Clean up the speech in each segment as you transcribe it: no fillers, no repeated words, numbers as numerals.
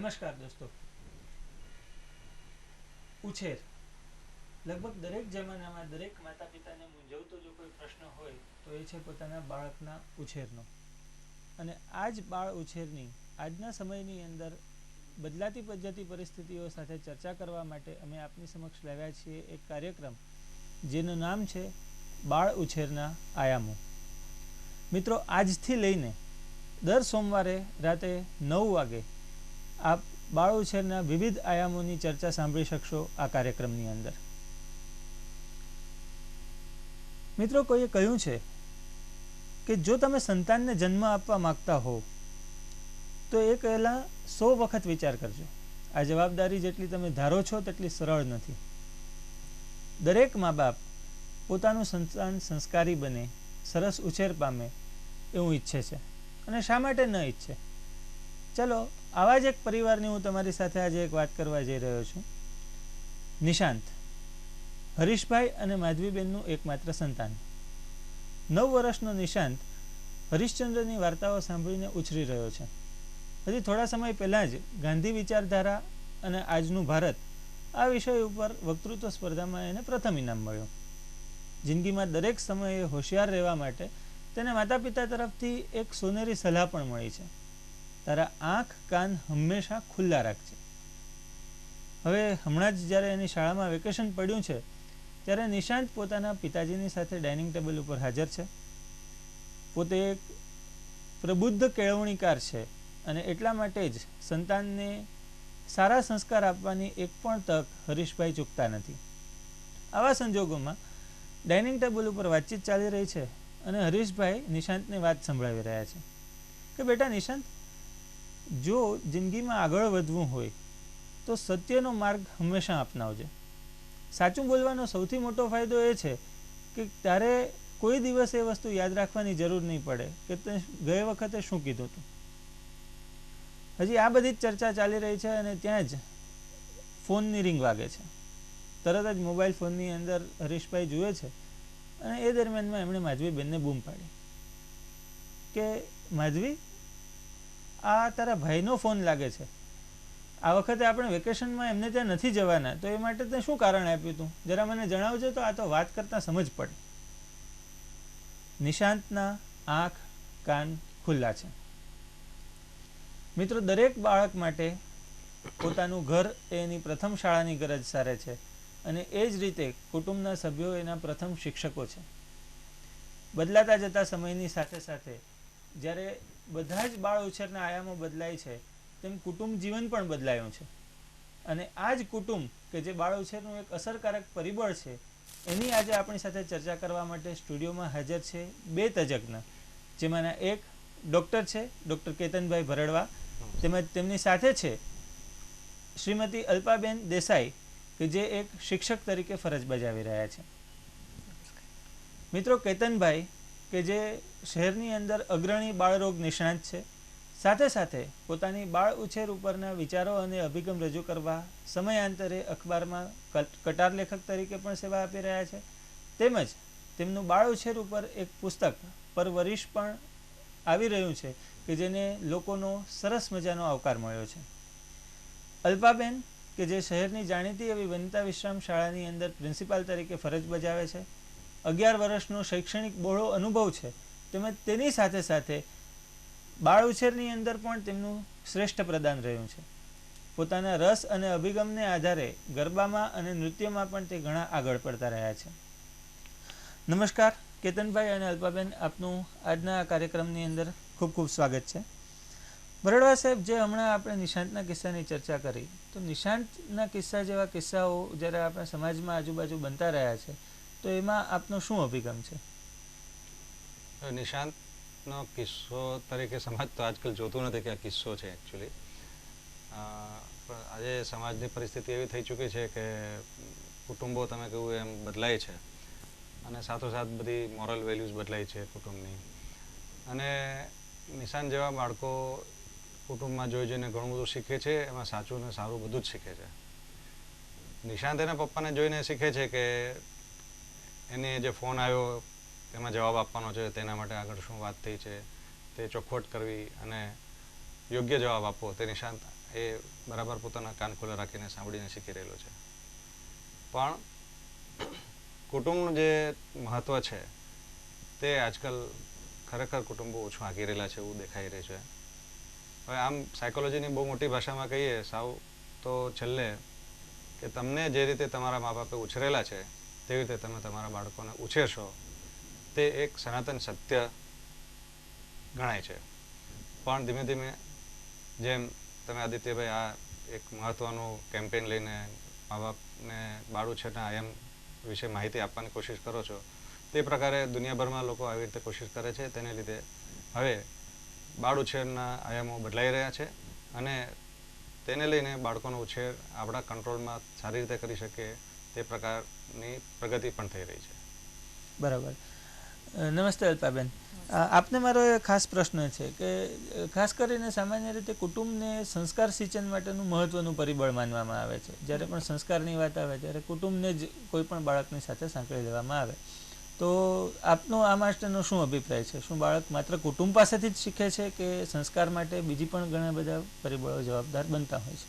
નમસ્કાર દોસ્તો. ઉછેર લગભગ દરેક જમાનામાં દરેક માતા પિતાને મૂંઝવતો જો કોઈ પ્રશ્ન હોય તો એ છે પોતાના બાળકના ઉછેરનો. અને આ જ બાળ ઉછેરની આજના સમયની અંદર બદલાતી પદ્ધતિ પરિસ્થિતિઓ સાથે ચર્ચા કરવા માટે અમે આપની સમક્ષ લાવ્યા છીએ એક કાર્યક્રમ જેનું નામ છે બાળ ઉછેરના આયામો. મિત્રો, આજથી લઈને દર સોમવારે રાતે 9 વાગે આપ બાળ ઉછેરના વિવિધ આયામોની ચર્ચા સાંભળી શકશો આ કાર્યક્રમની અંદર. મિત્રો, કોઈએ કહ્યું છે કે જો તમે સંતાનને જન્મ આપવા માગતા હો તો એ પહેલાં 100 વખત વિચાર કરજો. આ જવાબદારી જેટલી તમે ધારો છો તેટલી સરળ નથી. દરેક મા બાપ પોતાનું સંતાન સંસ્કારી બને, સરસ ઉછેર પામે એવું ઈચ્છે છે. અને શા માટે ન ઈચ્છે? ચલો, આવા જ એક પરિવારની હું તમારી સાથે આજે એક વાત કરવા જઈ રહ્યો છું. નિશાંત, હરીશભાઈ અને માધવીબેનનું એકમાત્ર સંતાન. 9 વર્ષનો નિશાંત હરિશ્ચંદ્રની વાર્તાઓ સાંભળીને ઉછરી રહ્યો છે. હજી થોડા સમય પહેલાં જ ગાંધી વિચારધારા અને આજનું ભારત આ વિષય ઉપર વક્તૃત્વ સ્પર્ધામાં એને પ્રથમ ઇનામ મળ્યો. જિંદગીમાં દરેક સમયે હોશિયાર રહેવા માટે તેને માતા પિતા તરફથી એક સોનેરી સલાહ પણ મળી છે: તારા આંખ કાન હંમેશા ખુલ્લા રાખજે. હવે હમણાં જ જ્યારે એની શાળામાં વેકેશન પડ્યું છે ત્યારે નિશાંત પોતાના પિતાજીની સાથે ડાઇનિંગ ટેબલ ઉપર હાજર છે. પોતે એક પ્રબુદ્ધ કેળવણીકાર છે અને એટલા માટે જ સંતાનને સારા સંસ્કાર આપવાની એક પણ તક હરીશભાઈ ચૂકતા નથી. આવા સંજોગોમાં ડાઇનિંગ ટેબલ ઉપર વાતચીત ચાલી રહી છે અને હરીશભાઈ નિશાંતને વાત સંભળાવી રહ્યા છે કે બેટા નિશાંત, જો જિંદગીમાં આગળ વધવું હોય તો સત્યનો માર્ગ હંમેશા અપનાવજે. સાચું બોલવાનો સૌથી મોટો ફાયદો એ છે કે તારે કોઈ દિવસ એ વસ્તુ યાદ રાખવાની જરૂર નહીં પડે કે તે ગયે વખતે શું કીધું હતું. હજી આ બધી જ ચર્ચા ચાલી રહી છે અને ત્યાં જ ફોનની રિંગ વાગે છે. તરત જ મોબાઈલ ફોનની અંદર હરીશભાઈ જુએ છે અને એ દરમિયાનમાં એમણે માધવીબેનને બૂમ પાડી કે માધવી, આ તારા ભાઈનો ફોન લાગે છે. આ વખતે આપણે વેકેશનમાં એમને ત્યાં નથી જવાના, તો એ માટે તે શું કારણ આપ્યું તું? જરા મને જણાવજો તો આ તો વાત કરતાં સમજ પડે. નિશાંતના આંખ કાન ખુલ્લા છે. મિત્રો, દરેક બાળક માટે પોતાનું ઘર એની પ્રથમ શાળાની ગરજ સારે છે અને એ જ રીતે કુટુંબના સભ્યો એના પ્રથમ શિક્ષકો છે. બદલાતા જતા સમયની સાથે સાથે જ્યારે બધા જ બાળ ઉછેરના આયામો બદલાય છે તેમ કુટુંબ જીવન પણ બદલાયું છે. અને આ જ કુટુંબ કે જે બાળ ઉછેરનું એક અસરકારક પરિબળ છે એની આજે આપણી સાથે ચર્ચા કરવા માટે સ્ટુડિયોમાં હાજર છે 2 તજજ્ઞ, જેમાંના એક ડૉક્ટર છે, ડૉક્ટર કેતનભાઈ ભરડવા, તેમજ તેમની સાથે છે શ્રીમતી અલ્પાબેન દેસાઈ કે જે એક શિક્ષક તરીકે ફરજ બજાવી રહ્યા છે. મિત્રો, કેતનભાઈ કે જે શહેરની અંદર અગ્રણી બાળરોગ નિષ્ણાત છે, સાથે સાથે પોતાની બાળ ઉછેર ઉપરના વિચારો અને અભિગમ રજૂ કરવા સમયાંતરે અખબારમાં કટાર લેખક તરીકે પણ સેવા આપી રહ્યા છે. તેમજ તેમનું બાળ ઉછેર ઉપર એક પુસ્તક પરવરિશ પણ આવી રહ્યું છે કે જેને લોકોનો સરસ મજાનો આવકાર મળ્યો છે. અલ્પાબેન કે જે શહેરની જાણીતી એવી વનિતા વિશ્રામ શાળાની અંદર પ્રિન્સિપાલ તરીકે ફરજ બજાવે છે, 11 વર્ષનો શૈક્ષણિક બહોળો અનુભવ છે, તેમજ તેની સાથે સાથે બાળ ઉછેરની અંદર પણ તેમનું શ્રેષ્ઠ પ્રદાન રહ્યું છે. પોતાના રસ અને અભિગમને આધારે ગરબામાં અને નૃત્યમાં પણ તે ઘણા આગળ પડતા રહ્યા છે. નમસ્કાર કેતનભાઈ અને અલ્પાબેન, આપનું આજના કાર્યક્રમની અંદર ખૂબ ખૂબ સ્વાગત છે. ભરડવા સાહેબ, જે હમણાં આપણે નિશાંતના કિસ્સાની ચર્ચા કરી, તો નિશાંતના કિસ્સા જેવા કિસ્સાઓ જ્યારે આપણા સમાજમાં આજુબાજુ બનતા રહ્યા છે તો એમાં આપનો શું અભિગમ છે? નિશાંતનો કિસ્સો તરીકે સમાજ તો આજકાલ જોતું નથી કે આ કિસ્સો છે એકચ્યુઅલી. પણ આજે સમાજની પરિસ્થિતિ એવી થઈ ચૂકી છે કે કુટુંબો તમે કહ્યું એમ બદલાય છે અને સાથોસાથ બધી મોરલ વેલ્યુઝ બદલાય છે કુટુંબની. અને નિશાંત જેવા બાળકો કુટુંબમાં જોઈ જોઈને ઘણું બધું શીખે છે, એમાં સાચું ને સારું બધું જ શીખે છે. નિશાંત એના પપ્પાને જોઈને શીખે છે કે એને જે ફોન આવ્યો એમાં જવાબ આપવાનો છે, તેના માટે આગળ શું વાત થઈ છે તે ચોખવટ કરવી અને યોગ્ય જવાબ આપવો તે નિશાંત એ બરાબર પોતાના કાન ખુલ્લા રાખીને સાંભળીને શીખી રહેલો છે. પણ કુટુંબનું જે મહત્ત્વ છે તે આજકાલ ખરેખર કુટુંબો ઓછું આંકી રહેલા છે એવું દેખાઈ રહ્યું છે. હવે આમ સાયકોલોજીની બહુ મોટી ભાષામાં કહીએ સાવ તો છેલ્લે કે તમને જે રીતે તમારા મા બાપે ઉછરેલા છે તેવી રીતે તમે તમારા બાળકોને ઉછેરશો તે એક સનાતન સત્ય ગણાય છે. પણ ધીમે ધીમે જેમ તમે આદિત્યભાઈ આ એક મહત્ત્વનું કેમ્પેન લઈને મા બાપને બાળ ઉછેરના આયામ વિશે માહિતી આપવાની કોશિશ કરો છો, તે પ્રકારે દુનિયાભરમાં લોકો આવી રીતે કોશિશ કરે છે. તેને લીધે હવે બાળ ઉછેરના આયામો બદલાઈ રહ્યા છે અને તેને લઈને બાળકોનો ઉછેર આપણા કંટ્રોલમાં સારી રીતે કરી શકીએ તે પ્રકારની પ્રગતિ પણ થઈ રહી છે. બરાબર. નમસ્તે અલ્પાબેન, આપને મારો એક ખાસ પ્રશ્ન છે કે ખાસ કરીને સામાન્ય રીતે કુટુંબને સંસ્કાર સિંચન માટેનું મહત્ત્વનું પરિબળ માનવામાં આવે છે. જ્યારે પણ સંસ્કારની વાત આવે ત્યારે કુટુંબને જ કોઈ પણ બાળકની સાથે સાંકળી લેવામાં આવે. તો આપનો આ માટેનો શું અભિપ્રાય છે? શું બાળક માત્ર કુટુંબ પાસેથી જ શીખે છે કે સંસ્કાર માટે બીજી પણ ઘણા બધા પરિબળો જવાબદાર બનતા હોય છે?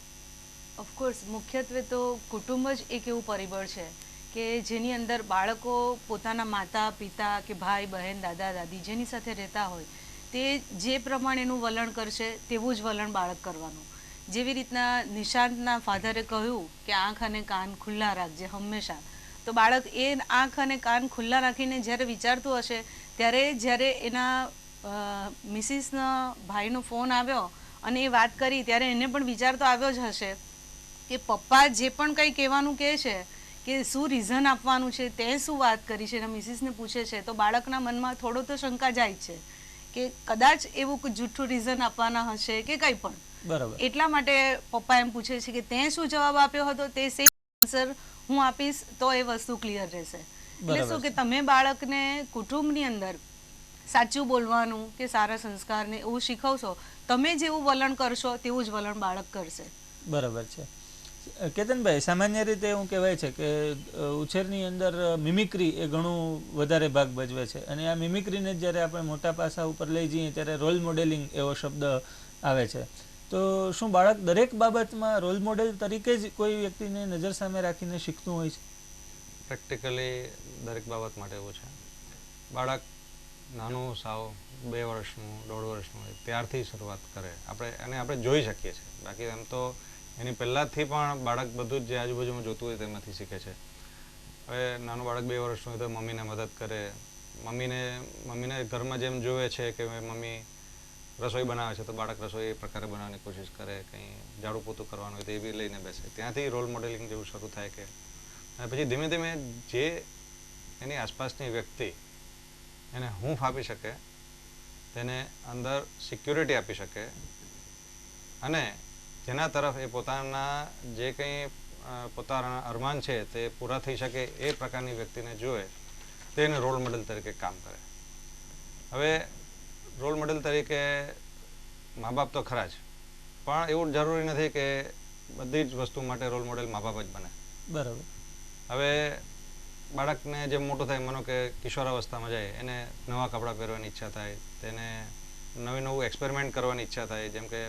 ઓફકોર્સ મુખ્યત્વે તો કુટુંબ જ એક એવું પરિબળ છે કે જેની અંદર બાળકો પોતાના માતા પિતા કે ભાઈ બહેન દાદા દાદી જેની સાથે રહેતા હોય તે જે પ્રમાણેનું વલણ કરશે તેવું જ વલણ બાળક કરવાનું. જેવી રીતના નિશાંતના ફાધરે કહ્યું કે આંખ અને કાન ખુલ્લા રાખજે હંમેશા, તો બાળક એ આંખ અને કાન ખુલ્લા રાખીને જ્યારે વિચારતું હશે ત્યારે જ્યારે એના મિસિસના ભાઈનો ફોન આવ્યો અને એ વાત કરી ત્યારે એને પણ વિચાર તો આવ્યો જ હશે કે પપ્પા જે પણ કંઈ કહેવાનું કહે છે કે શું રીઝન આપવાનું છે, તે શું વાત કરી છે એના મિસિસને પૂછે છે, તો બાળકના મનમાં થોડો તો શંકા જાય છે કે કદાચ એવું કોઈ જૂઠું રીઝન આપવાના હશે કે કંઈ પણ. બરાબર. એટલા માટે પપ્પા એમ પૂછે છે કે તે શું જવાબ આપ્યો હતો તે સેમ આન્સર હું આપીશ તો એ વસ્તુ ક્લિયર રહેશે. એટલે શું કે તમે બાળકને કુટુંબની અંદર સાચું બોલવાનું કે સારા સંસ્કારને એવું શીખવશો, તમે જેવું વલણ કરશો તેવું જ વલણ બાળક કરશે. બરાબર છે. કેતનભાઈ, સામાન્ય રીતે એવું કહેવાય છે કે ઉછેરની અંદર મિમિક્રી એ ઘણું વધારે ભાગ ભજવે છે અને આ મિમિક્રીને જ્યારે આપણે મોટા પાસા ઉપર લઈ જઈએ ત્યારે રોલ મોડેલિંગ એવો શબ્દ આવે છે. તો શું બાળક દરેક બાબતમાં રોલ મોડેલ તરીકે જ કોઈ વ્યક્તિને નજર સામે રાખીને શીખતું હોય છે? પ્રેક્ટિકલી દરેક બાબત માટે એવું છે. બાળક નાનું સાવ 2 વર્ષનું 1.5 વર્ષનું હોય ત્યારથી શરૂઆત કરે આપણે જોઈ શકીએ છીએ. બાકી એમ તો એની પહેલાંથી પણ બાળક બધું જ જે આજુબાજુમાં જોતું હોય તેમાંથી શીખે છે. હવે નાનું બાળક 2 વર્ષનું હોય તો મમ્મીને મદદ કરે, મમ્મીને ઘરમાં જેમ જોવે છે કે મમ્મી રસોઈ બનાવે છે તો બાળક રસોઈ એ પ્રકારે બનાવવાની કોશિશ કરે, કંઈ ઝાડુ પોતું કરવાનું હોય તો એ બી લઈને બેસે. ત્યાંથી રોલ મોડેલિંગ જેવું શરૂ થાય કે અને પછી ધીમે ધીમે જે એની આસપાસની વ્યક્તિ એને હૂંફ આપી શકે, તેને અંદર સિક્યુરિટી આપી શકે અને જેના તરફ એ પોતાના જે કંઈ પોતાના અરમાન છે તે પૂરા થઈ શકે એ પ્રકારની વ્યક્તિને જોવે તો એને રોલ મોડેલ તરીકે કામ કરે. હવે રોલ મોડેલ તરીકે મા બાપ તો ખરા જ, પણ એવું જરૂરી નથી કે બધી જ વસ્તુ માટે રોલ મોડેલ મા બાપ જ બને. બરાબર. હવે બાળકને જેમ મોટું થાય, માનો કે કિશોરાવસ્થામાં જાય, એને નવા કપડાં પહેરવાની ઈચ્છા થાય, તેને નવું એક્સપેરિમેન્ટ કરવાની ઈચ્છા થાય, જેમ કે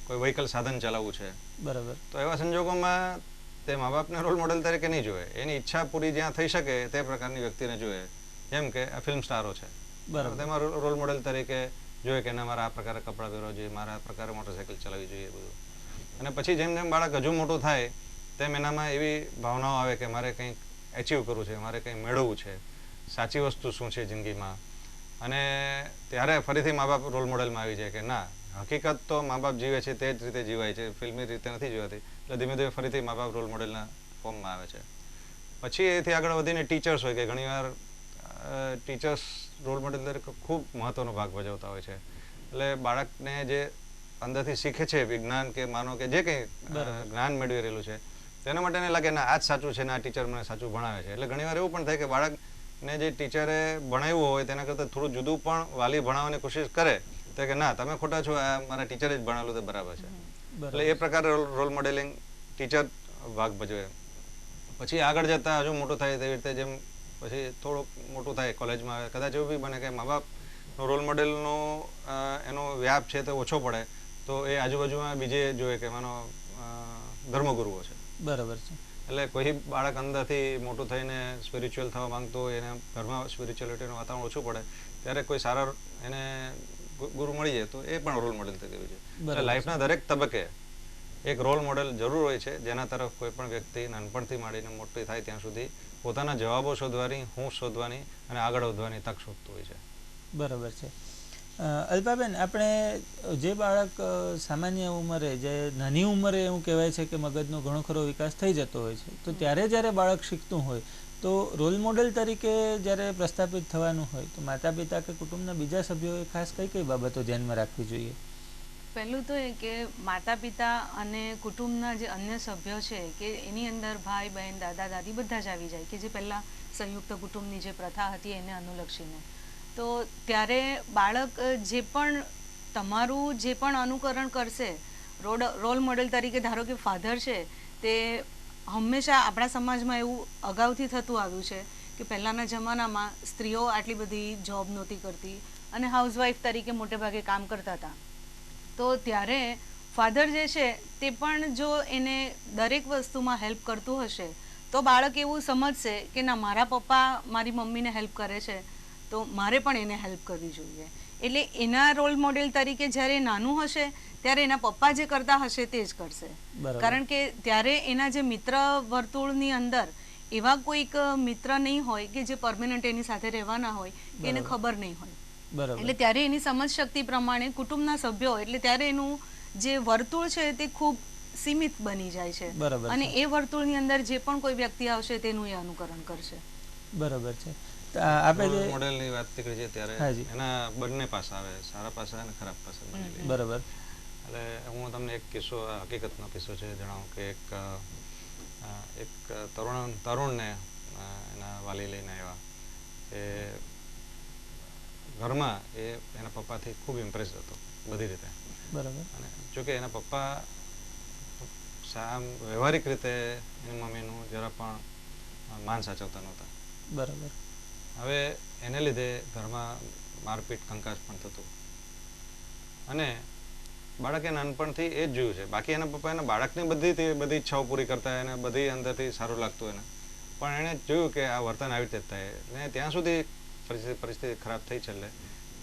કોઈ વ્હીકલ સાધન ચલાવવું છે. બરાબર. તો એવા સંજોગોમાં તે મા બાપને રોલ મોડેલ તરીકે નહીં જોવે, એની ઈચ્છા પૂરી જ્યાં થઈ શકે તે પ્રકારની વ્યક્તિને જોવે. જેમ કે આ ફિલ્મ સ્ટારો છે, તેમાં રોલ મોડેલ તરીકે જોઈએ કે મારે આ પ્રકારે કપડાં પહેરવા જોઈએ, મારે આ પ્રકારે મોટરસાઇકલ ચલાવવી જોઈએ બધું. અને પછી જેમ જેમ બાળક હજુ મોટું થાય તેમ એનામાં એવી ભાવનાઓ આવે કે મારે કંઈક એચીવ કરવું છે, મારે કંઈ મેળવવું છે, સાચી વસ્તુ શું છે જિંદગીમાં. અને ત્યારે ફરીથી મા બાપ રોલ મોડેલમાં આવી જાય કે ના, હકીકત તો મા બાપ જીવે છે તે જ રીતે જીવાય છે, ફિલ્મી રીતે નથી જીવાતી. એટલે ધીમે ધીમે ફરીથી મા બાપ રોલ મોડેલના ફોર્મમાં આવે છે. પછી એથી આગળ વધીને ટીચર્સ હોય કે ઘણીવાર ટીચર્સ રોલ મોડેલ તરીકે ખૂબ મહત્ત્વનો ભાગ ભજવતા હોય છે. એટલે બાળકને જે અંદરથી શીખે છે વિજ્ઞાન કે માનો કે જે કંઈ જ્ઞાન મેળવી રહેલું છે તેના માટે એને લાગે ના આ જ સાચું છે ને આ ટીચર મને સાચું ભણાવે છે. એટલે ઘણીવાર એવું પણ થાય કે બાળકને જે ટીચરે ભણાવ્યું હોય તેના કરતાં થોડું જુદું પણ વાલી ભણાવવાની કોશિશ કરે તો કે ના તમે ખોટા છો, આ મારા ટીચરે જ ભણાવેલું તે બરાબર છે. એટલે એ પ્રકારે રોલ મોડેલિંગ ટીચર ભાગ ભજવે. પછી આગળ જતાં હજુ મોટું થાય તેવી રીતે જેમ પછી થોડુંક મોટું થાય કોલેજમાં આવે, કદાચ એવું બી બને કે મા બાપનો રોલ મોડેલનો એનો વ્યાપ છે તે ઓછો પડે તો એ આજુબાજુમાં બીજે જોઈએ કે માનો ધર્મગુરુઓ છે. બરાબર છે. એટલે કોઈ બાળક અંદરથી મોટું થઈને સ્પિરિચ્યુઅલ થવા માંગતો હોય, એને ઘરમાં સ્પિરિચ્યુઅલિટીનું વાતાવરણ ઓછું પડે, ત્યારે કોઈ સારા એને ગુરુ મળી જાય તો એ પણ રોલ મોડેલ થઈ ગયું છે. એટલે લાઈફના દરેક તબક્કે એક રોલ મોડેલ જરૂર હોય છે, જેના તરફ કોઈ પણ વ્યક્તિ નાનપણથી માંડીને મોટી થાય ત્યાં સુધી પોતાના જવાબો શોધવાની, હું શોધવાની અને આગળ વધવાની તક શોધતું હોય છે. બરાબર છે. અલ્પાબેન, આપણે જે બાળક સામાન્ય ઉંમરે, જે નાની ઉંમરે એવું કહેવાય છે કે મગજનો ઘણો ખરો વિકાસ થઈ જતો હોય છે, તો ત્યારે જ્યારે બાળક શીખતું હોય તો રોલ મોડેલ તરીકે જ્યારે પ્રસ્થાપિત થવાનું હોય તો માતા પિતા કે કુટુંબના બીજા સભ્યોએ ખાસ કઈ કઈ બાબતો ધ્યાનમાં રાખવી જોઈએ? પહેલું તો એ કે માતા પિતા અને કુટુંબના જે અન્ય સભ્યો છે કે એની અંદર ભાઈ બહેન દાદા દાદી બધા જ આવી જાય, કે જે પહેલાં સંયુક્ત કુટુંબની જે પ્રથા હતી એને અનુલક્ષીને. તો ત્યારે બાળક જે પણ તમારું જે પણ અનુકરણ કરશે, રોલ મોડેલ તરીકે ધારો કે ફાધર છે, તે હંમેશા આપણા સમાજમાં એવું અગાઉથી થતું આવ્યું છે કે પહેલાંના જમાનામાં સ્ત્રીઓ આટલી બધી જોબ નહોતી કરતી અને હાઉસવાઈફ તરીકે મોટે ભાગે કામ કરતા હતા. તો ત્યારે ફાધર જે છે તે પણ જો એને દરેક વસ્તુમાં હેલ્પ કરતું હશે તો બાળક એવું સમજશે કે ના, મારા પપ્પા મારી મમ્મીને હેલ્પ કરે છે તો મારે પણ એને હેલ્પ કરવી જોઈએ. એટલે એના રોલ મોડેલ તરીકે જ્યારે નાનું હશે ત્યારે એના પપ્પા જે કરતા હશે તે જ કરશે. કારણ કે ત્યારે એના જે મિત્ર વર્તુળની અંદર એવા કોઈક મિત્ર નહીં હોય કે જે પરમેનન્ટ એની સાથે રહેવાના હોય, કે એને ખબર નહીં હોય. એટલે ત્યારે એની સમજ શક્તિ પ્રમાણે કુટુંબના સભ્યો, એટલે ત્યારે એનું જે વર્તુળ છે તે ખૂબ સીમિત બની જાય છે અને એ વર્તુળની અંદર જે પણ કોઈ વ્યક્તિ આવશે તેનું એ અનુકરણ કરશે. બરાબર છે. આપણે મોડેલની વાત કરી છે ત્યારે એના બંને પાસા આવે, સારા પાસા અને ખરાબ પાસા. બરાબર. એટલે હું તમને એક કિસ્સો, હકીકતનો કિસ્સો છે જણાવું કે એક તરુણને એના વાલી લઈને આવ્યા કે ઘરમાં એના પપ્પાથી ખૂબ ઇમ્પ્રેસ હતો બધી રીતે. બરાબર. અને જોકે એના પપ્પા વ્યવહારિક રીતે એની મમ્મીનું જરા પણ માન સાચવતા નહોતા. બરાબર. હવે એને લીધે ઘરમાં મારપીટ કંકાસ પણ થતું અને બાળકે નાનપણથી એ જ જોયું છે. બાકી એના પપ્પા એના બાળકની બધી ઈચ્છાઓ પૂરી કરતા, એને બધી અંદરથી સારું લાગતું એને, પણ એણે જોયું કે આ વર્તન આવી રીતે થાય ને ત્યાં સુધી પરિસ્થિતિ ખરાબ થઈ છેલ્લે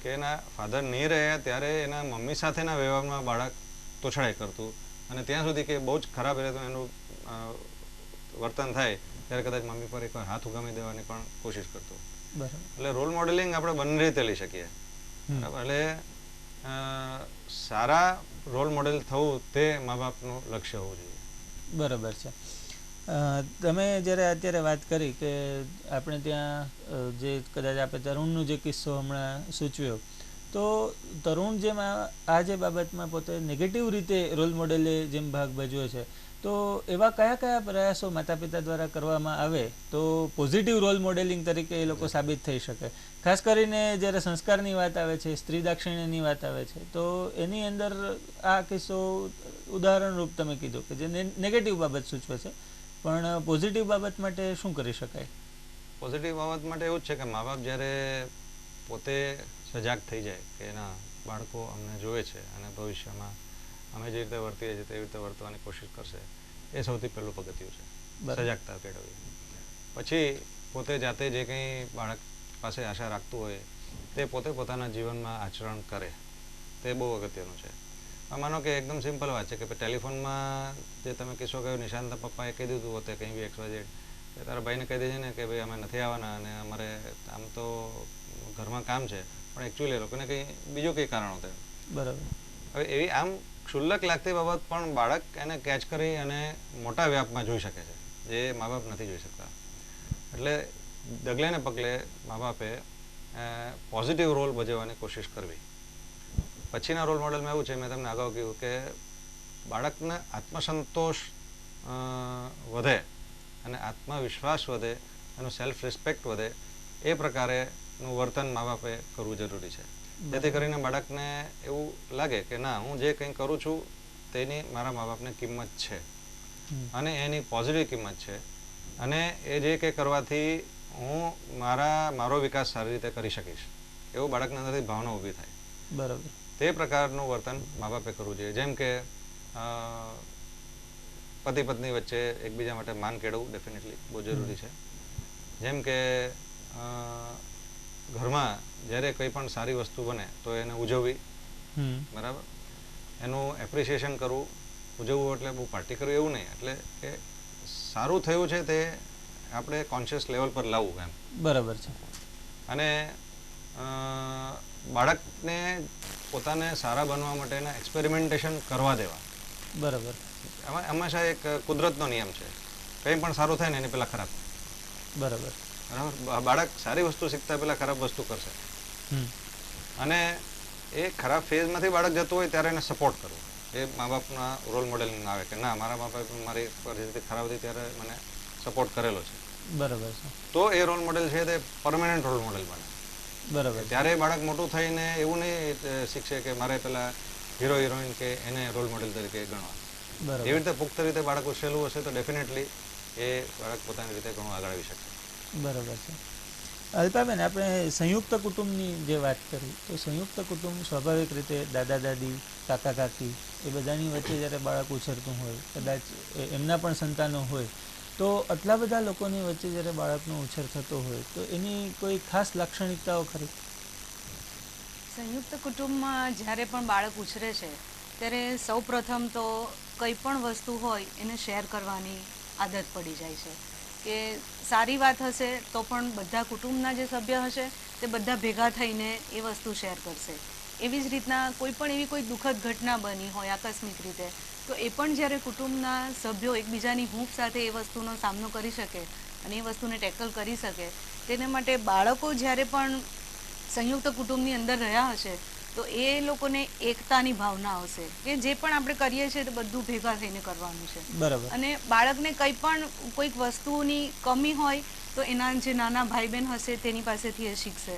કે એના ફાધર નહીં રહ્યા ત્યારે એના મમ્મી સાથેના વ્યવહારમાં બાળક તોછડાઈ કરતું અને ત્યાં સુધી કે બહુ જ ખરાબ રહેતું એનું વર્તન થાય ત્યારે કદાચ મમ્મી પર એકવાર હાથ ઉગામી દેવાની પણ કોશિશ કરતો. એટલે રોલ મોડેલિંગ આપણે બંને રીતે લઈ શકીએ. બરાબર. એટલે સારા રોલ મોડેલ થવું તે મા બાપનું લક્ષ્ય હોવું જોઈએ. બરાબર છે. તમે જ્યારે અત્યારે વાત કરી કે આપણે ત્યાં જે કદાચ આપણે તરુણનો જે કિસ્સો હમણાં સૂચવ્યો, તો તરુણ જેમ આ જે બાબતમાં પોતે નેગેટિવ રીતે રોલ મોડેલે જેમ ભાગ ભજવે છે, તો એવા કયા કયા પ્રયાસો માતા પિતા દ્વારા કરવામાં આવે તો પોઝિટિવ રોલ મોડેલિંગ તરીકે એ લોકો સાબિત થઈ શકે? ખાસ કરીને જ્યારે સંસ્કારની વાત આવે છે, સ્ત્રી દાક્ષિણ્યની વાત આવે છે, તો એની અંદર આ કિસ્સો ઉદાહરણરૂપ તમે કીધું કે જે નેગેટિવ બાબત સૂચવે છે, પણ પોઝિટિવ બાબત માટે શું કરી શકાય? પોઝિટિવ બાબત માટે એવું જ છે કે મા બાપ જ્યારે પોતે સજાગ થઈ જાય કે ના, બાળકો અમને જોવે છે અને ભવિષ્યમાં અમે જે રીતે વર્તીએ છીએ તેવી રીતે વર્તવાની કોશિશ કરશે, એ સૌથી પહેલું પગથિયું છે. સજાગતા કેળવવી. પછી પોતે જાતે જે કંઈ બાળક પાસે આશા રાખતું હોય તે પોતે પોતાના જીવનમાં આચરણ કરે, તે બહુ અગત્યનું છે. માનો કે એકદમ સિમ્પલ વાત છે કે ટેલિફોનમાં જે તમે કિસ્સો કહ્યું, નિશાંતના પપ્પાએ કહી દીધું હોતે કંઈ બી XYZ કે તારા ભાઈને કહી દેજે ને કે ભાઈ અમે નથી આવવાના અને અમારે આમ તો ઘરમાં કામ છે, પણ એકચ્યુઅલી એ લોકોને કંઈ બીજું કંઈ કારણ હોતે. બરાબર. હવે એવી આમ ક્ષુલ્લક લાગતી બાબત પણ બાળક એને કેચ કરી અને મોટા વ્યાપમાં જોઈ શકે છે, જે મા બાપ નથી જોઈ શકતા. એટલે ડગલે ને પગલે મા બાપે પોઝિટિવ રોલ ભજવવાની કોશિશ કરવી. પછીના રોલ મોડેલમાં એવું છે, મેં તમને અગાઉ કહ્યું કે બાળકને આત્મસંતોષ વધે અને આત્મવિશ્વાસ વધે, એનું સેલ્ફ રિસ્પેક્ટ વધે, એ પ્રકારેનું વર્તન મા બાપે કરવું જરૂરી છે. જેથી કરીને બાળકને એવું લાગે કે ના, હું જે કંઈ કરું છું તેની મારા મા બાપને કિંમત છે અને એની પોઝિટિવ કિંમત છે અને એ જે કંઈ કરવાથી હું મારો વિકાસ સારી રીતે કરી શકીશ, એવું બાળકના અંદરથી ભાવના ઊભી થાય. બરાબર. તે પ્રકારનું વર્તન મા બાપે કરવું જોઈએ. જેમ કે પતિ પત્ની વચ્ચે એકબીજા માટે માન કેળવવું ડેફિનેટલી બહુ જરૂરી છે. જેમ કે ઘરમાં જ્યારે કંઈ પણ સારી વસ્તુ બને તો એને ઉજવવી, બરાબર, એનું એપ્રિસિએશન કરવું. ઉજવવું એટલે બહુ પાર્ટી કરવી એવું નહીં, એટલે કે સારું થયું છે તે આપણે કોન્શિયસ લેવલ પર લાવવું એમ. બરાબર છે. અને બાળકને પોતાને સારા બનવા માટેના એક્સપેરિમેન્ટેશન કરવા દેવા. બરાબર. એમાં હંમેશા એક કુદરતનો નિયમ છે, કંઈ પણ સારું થાય ને એની પહેલાં ખરાબ. બરાબર. બરાબર. બાળક સારી વસ્તુ શીખતા પહેલાં ખરાબ વસ્તુ કરશે, અને એ ખરાબ ફેઝમાંથી બાળક જતું હોય ત્યારે એને સપોર્ટ કરવો. એ મા બાપના રોલ મોડેલિંગ આવે કે ના, મારા મા બાપે મારી પરિસ્થિતિ ખરાબ હતી ત્યારે મને સપોર્ટ કરેલો છે. બરાબર છે. તો એ રોલ મોડેલ છે તે પરમેનન્ટ રોલ મોડેલ બને. બરાબર. ત્યારે બાળક મોટું થઈને એવું નહીં શીખશે કે મારે પેલા હીરો હિરોઈન કે એને રોલ મોડેલ તરીકે ગણવા. બરાબર. એવી રીતે પુખ્ત રીતે બાળક ઉછરેલું હશે તો ડેફિનેટલી એ બાળક પોતાની રીતે ઘણું આગળ આવી શકે. બરાબર છે. અલ્પાબેન, આપણે સંયુક્ત કુટુંબની જે વાત કરી, તો સંયુક્ત કુટુંબ સ્વાભાવિક રીતે દાદા દાદી, કાકા કાકી એ બધાની વચ્ચે જ્યારે બાળક ઉછરતું હોય, કદાચ એમના પણ સંતાનો હોય, તો આટલા બધા લોકોની વચ્ચે જ્યારે બાળકનો ઉછેર થતો હોય તો એની કોઈ ખાસ લાક્ષણિકતાઓ ખરી? સંયુક્ત કુટુંબમાં જ્યારે પણ બાળક ઉછરે છે ત્યારે સૌ પ્રથમ તો કંઈ પણ વસ્તુ હોય એને શેર કરવાની આદત પડી જાય છે. કે સારી વાત હશે તો પણ બધા કુટુંબના જે સભ્ય હશે તે બધા ભેગા થઈને એ વસ્તુ શેર કરશે. એવી જ રીતના કોઈ પણ એવી કોઈ દુઃખદ ઘટના બની હોય આકસ્મિક રીતે, તો એ પણ જ્યારે કુટુંબના સભ્યો એકબીજાની હૂંફ સાથે એ વસ્તુનો સામનો કરી શકે અને એ વસ્તુને ટેકલ કરી શકે, તેને માટે બાળકો જ્યારે પણ સંયુક્ત કુટુંબની અંદર રહ્યા હશે તો એ લોકોને એકતાની ભાવના આવશે કે જે પણ આપણે કરીએ છીએ તો બધું ભેગા થઈને કરવાનું છે. બરાબર. અને બાળકને કંઈ પણ કોઈક વસ્તુની કમી હોય તો એના જે નાના ભાઈ બહેન હશે તેની પાસેથી એ શીખશે,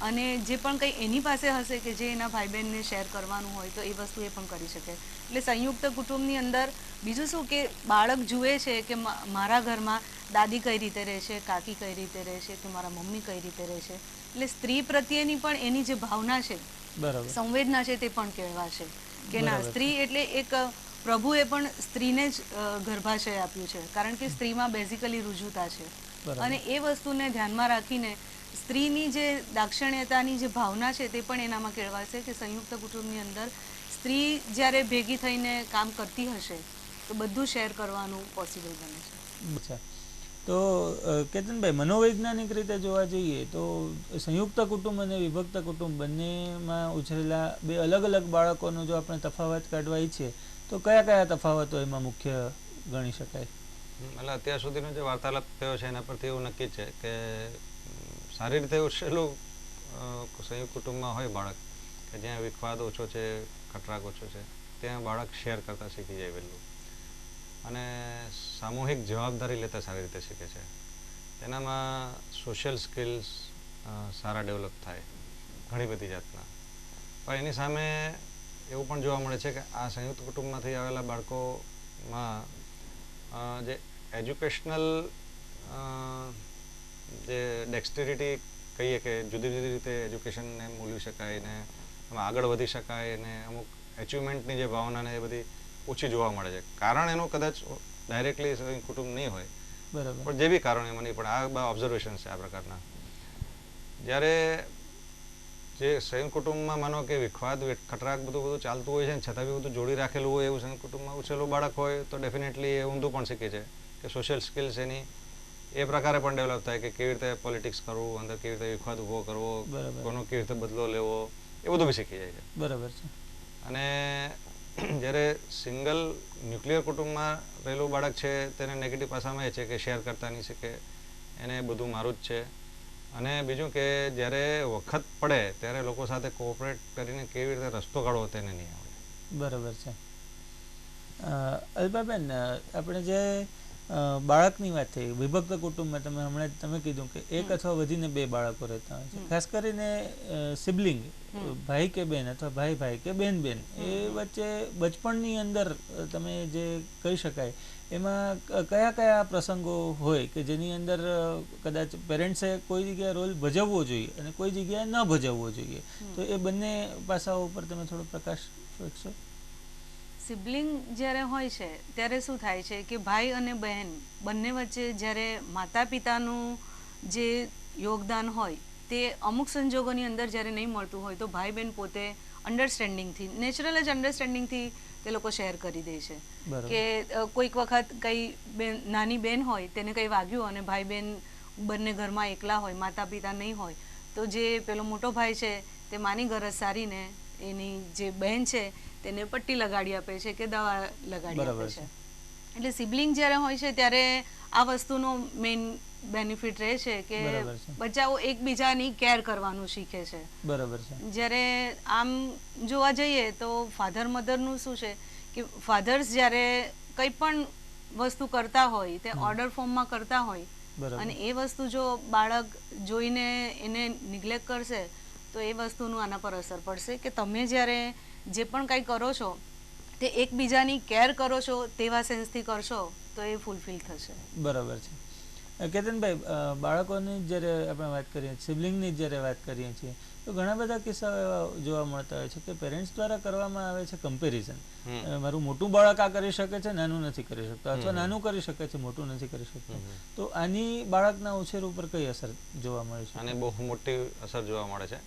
અને જે પણ કંઈ એની પાસે હશે કે જે એના ભાઈ બહેનને શેર કરવાનું હોય તો એ વસ્તુ એ પણ કરી શકે. એટલે સંયુક્ત કુટુંબની અંદર બીજું શું કે બાળક જુએ છે કે મારા ઘરમાં દાદી કઈ રીતે રહેશે, કાકી કઈ રીતે રહેશે, કે મારા મમ્મી કઈ રીતે રહેશે. એટલે સ્ત્રી પ્રત્યેની પણ એની જે ભાવના છે, બરાબર, સંવેદના છે તે પણ કહેવાશે કે ના, સ્ત્રી એટલે એક પ્રભુએ પણ સ્ત્રીને જ ગર્ભાશય આપ્યું છે, કારણ કે સ્ત્રીમાં બેઝિકલી રુજુતા છે. અને એ વસ્તુને ધ્યાનમાં રાખીને સ્ત્રીની જે દાક્ષિણ્યતાની જે ભાવના છે તે પણ એનામાં કહેવાશે કે સંયુક્ત કુટુંબની અંદર સ્ત્રી જ્યારે ભેગી થઈને કામ કરતી હશે તો બધું શેર કરવાનું પોસિબલ બને છે. અચ્છા. તો કેતનભાઈ, મનોવૈજ્ઞાનિક રીતે જોવા જઈએ તો સંયુક્ત કુટુંબ અને વિભક્ત કુટુંબ બંનેમાં ઉછરેલા બે અલગ અલગ બાળકોનો જો આપણે તફાવત કાઢવા ઈચ્છીએ તો કયા કયા તફાવતો એમાં મુખ્ય ગણી શકાય? એટલે અત્યાર સુધીનો જે વાર્તાલાપ થયો છે એના પરથી એવું નક્કી છે કે સારી રીતે ઉછરેલું સંયુક્ત કુટુંબમાં હોય બાળક, કે જ્યાં વિખવાદ ઓછો છે, ખટરાક ઓછો છે, ત્યાં બાળક શેર કરતા શીખી જાય વહેલું, અને સામૂહિક જવાબદારી લેતા સારી રીતે શીખે છે. એનામાં સોશિયલ સ્કિલ્સ સારા ડેવલપ થાય ઘણી બધી જાતના. પણ એની સામે એવું પણ જોવા મળે છે કે આ સંયુક્ત કુટુંબમાંથી આવેલા બાળકોમાં જે એજ્યુકેશનલ જે ડેક્સ્ટેરિટી કહીએ કે જુદી જુદી રીતે એજ્યુકેશનને મૂલવી શકાય ને એમાં આગળ વધી શકાય ને અમુક એચિવમેન્ટની જે ભાવનાને એ બધી ઓછી જોવા મળે છે. કારણ એનું કદાચ ડાયરેક્ટલી સંયુક્ત કુટુંબ નહીં હોય, બરાબર, પણ જે બી કારણ એમાં નહીં, પણ આ બધા ઓબ્ઝર્વેશન છે આ પ્રકારના. જ્યારે જે સંયુક્ત કુટુંબમાં માનો કે વિખવાદ ખટરાક બધું ચાલતું હોય છે ને છતાં બી બધું જોડી રાખેલું હોય એવું સંયુક્ત કુટુંબમાં ઉછરેલું બાળક હોય તો ડેફિનેટલી એ ઊંધું પણ શીખે છે કે સોશિયલ સ્કિલ્સ એની એ પ્રકારે પણ ડેવલપ થાય કે કેવી રીતે પોલિટિક્સ કરવું, અંદર કેવી રીતે વિખવાદ ઊભો કરવો, કોનો કેવી રીતે બદલો લેવો, એ બધું બી શીખી જાય છે. બરાબર છે. અને જ્યારે સિંગલ ન્યુક્લિયર કુટુંબમાં રહેલું બાળક છે તેને નેગેટિવ પાસામાં એ છે કે શેર કરતા નહીં શીખે, એને બધું મારું જ છે. અને બીજું કે જ્યારે વખત પડે ત્યારે લોકો સાથે કોઓપરેટ કરીને કેવી રીતે રસ્તો કાઢવો તેને નહીં આવડે. બરાબર છે. અલ્પાબેન, આપણે જે બાળકની વાત થઈ, વિભક્ત કુટુંબમાં તમે હમણાં તમે કીધું કે એક અથવા વધીને 2 બાળકો રહેતા હોય છે, ખાસ કરીને સિબલિંગ, ભાઈ કે બેન અથવા ભાઈ ભાઈ કે બેન બેન, એ વચ્ચે બચપણની અંદર તમે જે કહી શકાય એમાં કયા કયા પ્રસંગો હોય કે જેની અંદર કદાચ પેરેન્ટ્સે કોઈ જગ્યાએ રોલ ભજવવો જોઈએ અને કોઈ જગ્યાએ ન ભજવવો જોઈએ, તો એ બંને પાસાઓ ઉપર તમે થોડો પ્રકાશ ફેંકશો? સિબલિંગ જ્યારે હોય છે ત્યારે શું થાય છે કે ભાઈ અને બહેન બંને વચ્ચે જ્યારે માતા પિતાનું જે યોગદાન હોય તે અમુક સંજોગોની અંદર જ્યારે નહીં મળતું હોય તો ભાઈ બહેન પોતે અન્ડરસ્ટેન્ડિંગથી, નેચરલ જ અન્ડરસ્ટેન્ડિંગથી તે લોકો શેર કરી દે છે કે કોઈક વખત કંઈ નાની બેન હોય તેને કંઈ વાગ્યું અને ભાઈ બહેન બંને ઘરમાં એકલા હોય, માતા પિતા નહીં હોય, તો જે પેલો મોટો ભાઈ છે તે માની ગરજ સારીને એની જે બહેન છે તેને પટ્ટી લગાડી આપે છે કે દવા લગાડી આપે છે. એટલે સિબલિંગ જ્યારે હોય છે ત્યારે આ વસ્તુનો મેઇન બેનિફિટ રહે છે કે બચ્ચાઓ એકબીજાની કેર કરવાનું શીખે છે. બરાબર છે. જ્યારે આમ જોવા જઈએ તો ફાધર મધરનું શું છે કે ફાધર્સ જ્યારે કંઈ પણ વસ્તુ કરતા હોય તે ઓર્ડર ફોર્મમાં કરતા હોય અને એ વસ્તુ જો બાળક જોઈને એને નિગ્લેક્ટ કરશે તો એ વસ્તુનું આના પર અસર પડશે કે તમે જ્યારે જે પણ કંઈ કરો છો તે એકબીજાની કેર કરો છો તેવા સેન્સથી કરશો તો એ ફૂલફિલ થશે. બરાબર છે. કેતનભાઈ, બાળકોની જ્યારે આપણે વાત કરીએ, સિબલિંગની જ્યારે વાત કરીએ છીએ તો ઘણા બધા કિસ્સાઓ એવા જોવા મળતા હોય છે કે પેરેન્ટ્સ દ્વારા કરવામાં આવે છે કમ્પેરિઝન. મારું મોટું બાળક આ કરી શકે છે, નાનું નથી કરી શકતો, અથવા નાનું કરી શકે છે, મોટું નથી કરી શકતું. તો આની બાળકના ઉછેર ઉપર કઈ અસર જોવા મળે છે? આની બહુ મોટી અસર જોવા મળે છે.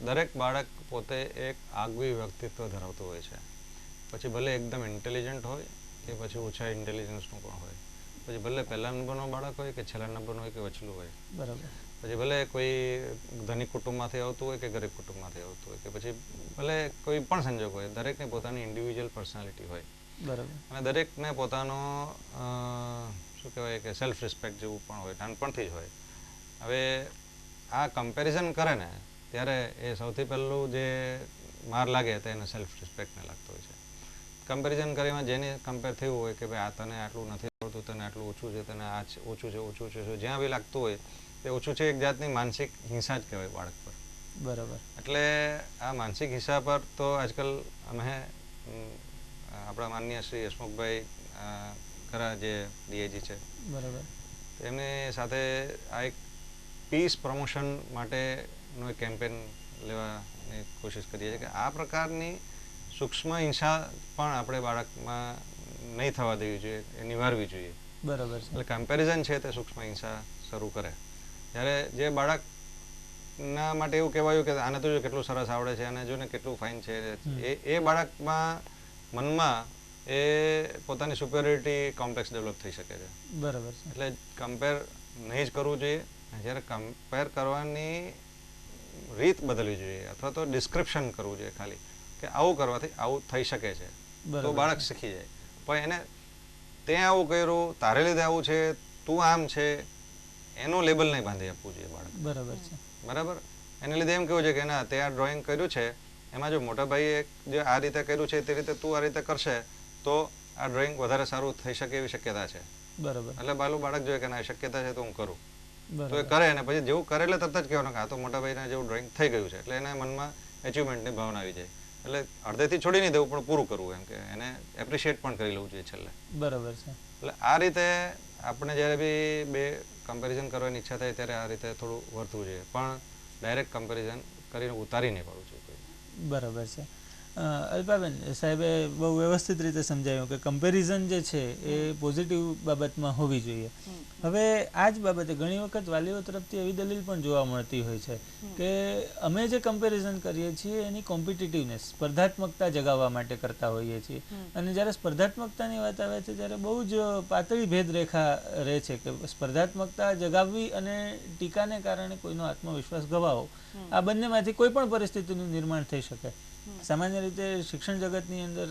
દરેક બાળક પોતે એક આગવી વ્યક્તિત્વ ધરાવતું હોય છે. પછી ભલે એકદમ ઇન્ટેલિજન્ટ હોય કે પછી ઓછા ઇન્ટેલિજન્સનું પણ હોય, પછી ભલે પહેલા નંબરનો બાળક હોય કે છેલ્લા નંબરનો હોય કે વચલું હોય, બરાબર, પછી ભલે કોઈ ધનિક કુટુંબમાંથી આવતું હોય કે ગરીબ કુટુંબમાંથી આવતું હોય, કે પછી ભલે કોઈ પણ સંજોગ હોય, દરેકને પોતાની ઇન્ડિવિજ્યુઅલ પર્સનાલિટી હોય. બરાબર. અને દરેકને પોતાનો શું કહેવાય કે સેલ્ફ રિસ્પેક્ટ જેવું પણ હોય, નાનપણથી જ હોય. હવે આ કમ્પેરિઝન કરે ને ત્યારે એ સૌથી પહેલું જે માર લાગે તો એને સેલ્ફ રિસ્પેક્ટને લાગતો હોય છે. કમ્પેરિઝન કરીમાં જેને કમ્પેર થયું હોય કે ભાઈ આ તને આટલું નથી આવડતું, તને આટલું ઓછું છે, તને આ ઓછું છે, જ્યાં બી લાગતું હોય તે ઓછું છે, એક જાતની માનસિક હિંસા જ કહેવાય બાળક પર. બરાબર. એટલે આ માનસિક હિંસા પર તો આજકાલ અમે આપણા માનનીય શ્રી હસમુખભાઈ ખરા જે ડીઆઈજી છે, બરાબર, એમની સાથે આ એક પીસ પ્રમોશન માટેનો એક કેમ્પેન લેવાની કોશિશ કરીએ છીએ કે આ પ્રકારની સૂક્ષ્મ હિંસા પણ આપણે બાળકમાં નહીં થવા દેવી જોઈએ, એ નિવારવી જોઈએ. બરાબર છે. એટલે કમ્પેરિઝન છે તે સૂક્ષ્મ હિંસા શરૂ કરે. જ્યારે જે બાળકના માટે એવું કહેવાયું કે આને તો જો કેટલું સરસ આવડે છે, આને જો ને કેટલું ફાઇન છે, એ બાળકમાં મનમાં એ પોતાની સુપેરિયોરિટી કોમ્પ્લેક્સ ડેવલપ થઈ શકે છે. બરાબર છે. એટલે કમ્પેર નહીં જ કરવું જોઈએ. જ્યારે કમ્પેર કરવાની રીત બદલવી જોઈએ અથવા તો ડિસ્ક્રિપ્શન કરવું જોઈએ ખાલી કે આવું કરવાથી આવું થઈ શકે છે, તો બાળક શીખી જાય. પણ એને તે આવું કર્યું, તારે લીધે આવું છે, તું આમ છે, એનું લેબલ નહીં બાંધી આપવું જોઈએ બાળક. બરાબર છે. બરાબર. એને લીધે એમ કેવું છે કે ના તે આ ડ્રોઈંગ કર્યું છે, એમાં જો મોટા ભાઈએ જે આ રીતે કર્યું છે તે રીતે તું આ રીતે કરશે તો આ ડ્રોઈંગ વધારે સારું થઈ શકે એવી શક્યતા છે. બરાબર. એટલે બાળક જોઈએ કે ના શક્યતા છે તો હું કરું, તો એ કરે. અને પછી જેવું કરે એટલે તરત જ કહેવાનું કે આ તો મોટા ભાઈના જેવું ડ્રોઈંગ થઈ ગયું છે, એટલે એના મનમાં એચિવમેન્ટની ભાવના આવી જાય. એટલે અડધેથી છોડી નહીં દેવું પણ પૂરું કરવું, એમ કે એને એપ્રિશિએટ પણ કરી લેવું જોઈએ છેલ્લે. બરાબર છે. એટલે આ રીતે આપણે જ્યારે બી બે કમ્પેરિઝન કરવાની ઈચ્છા થાય ત્યારે આ રીતે થોડું વર્તવું જોઈએ, પણ ડાયરેક્ટ કમ્પેરિઝન કરીને ઉતારી નહીં પાડવું જોઈએ. બરાબર છે. અલ્પાબેન, સાહેબે બહુ વ્યવસ્થિત રીતે સમજાવ્યું કે કમ્પેરિઝન જે છે એ પોઝિટિવ બાબતમાં હોવી જોઈએ. હવે આ જ બાબતે ઘણી વખત વાલીઓ તરફથી એવી દલીલ પણ જોવા મળતી હોય છે કે અમે જે કમ્પેરિઝન કરીએ છીએ એની કોમ્પિટિટિવનેસ, સ્પર્ધાત્મકતા જગાવવા માટે કરતા હોઈએ છીએ. અને જ્યારે સ્પર્ધાત્મકતાની વાત આવે છે ત્યારે બહુ જ પાતળી ભેદરેખા રહે છે કે સ્પર્ધાત્મકતા જગાવવી અને ટીકાને કારણે કોઈનો આત્મવિશ્વાસ ગવાવો, આ બંનેમાંથી કોઈ પણ પરિસ્થિતિનું નિર્માણ થઈ શકે. સામાન્ય રીતે શિક્ષણ જગતની અંદર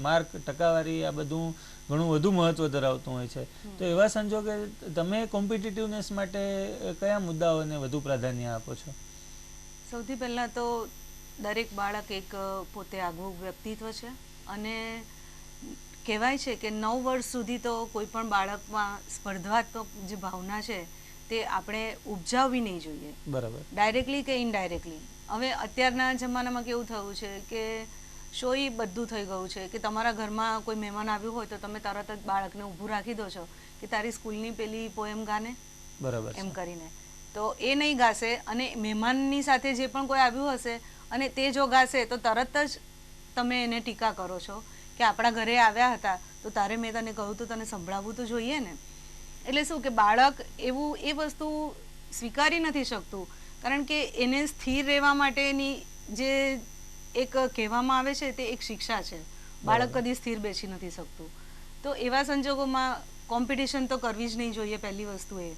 માર્ક, ટકાવારી આ બધું ઘણું વધુ મહત્વ ધરાવતું હોય છે. તો એવા સંજોગે તમે કોમ્પિટિટિવનેસ માટે કયા મુદ્દાઓને વધુ પ્રાધાન્ય આપો છો? સૌથી પહેલાં તો દરેક બાળક એક પોતે આગવું વ્યક્તિત્વ છે અને કહેવાય છે કે 9 વર્ષ સુધી તો કોઈ પણ બાળકમાં સ્પર્ધાત્મક જે ભાવના છે તે આપણે ઉપજાવવી નહીં જોઈએ, બરાબર. ડાયરેક્ટલી કે ઇનડાયરેક્ટલી. હવે અત્યારના જમાનામાં કેવું થયું છે કે શોઈ બધું થઈ ગયું છે કે તમારા ઘરમાં કોઈ મહેમાન આવ્યું હોય તો તમે તરત જ બાળકને ઊભું રાખી દો છો કે તારી સ્કૂલની પેલી પોએમ ગાને બરાબર એમ છે. કરીને. તો એ નહીં ગાશે અને મહેમાનની સાથે જે પણ કોઈ આવ્યું હશે અને તે જો ગાશે તો તરત જ તમે એને ટીકા કરો છો કે આપણા ઘરે આવ્યા હતા તો તારે મેં તને કહ્યું તો તને સંભળાવવું તો જોઈએ ને. એટલે શું કે બાળક એવું એ વસ્તુ સ્વીકારી નથી શકતું, કારણ કે એને સ્થિર રહેવા માટેની જે એક કહેવામાં આવે છે તે એક શિક્ષા છે. બાળક કદી સ્થિર બેસી નથી શકતું. તો એવા સંજોગોમાં કોમ્પિટિશન તો કરવી જ નહીં જોઈએ. પહેલી વસ્તુ એ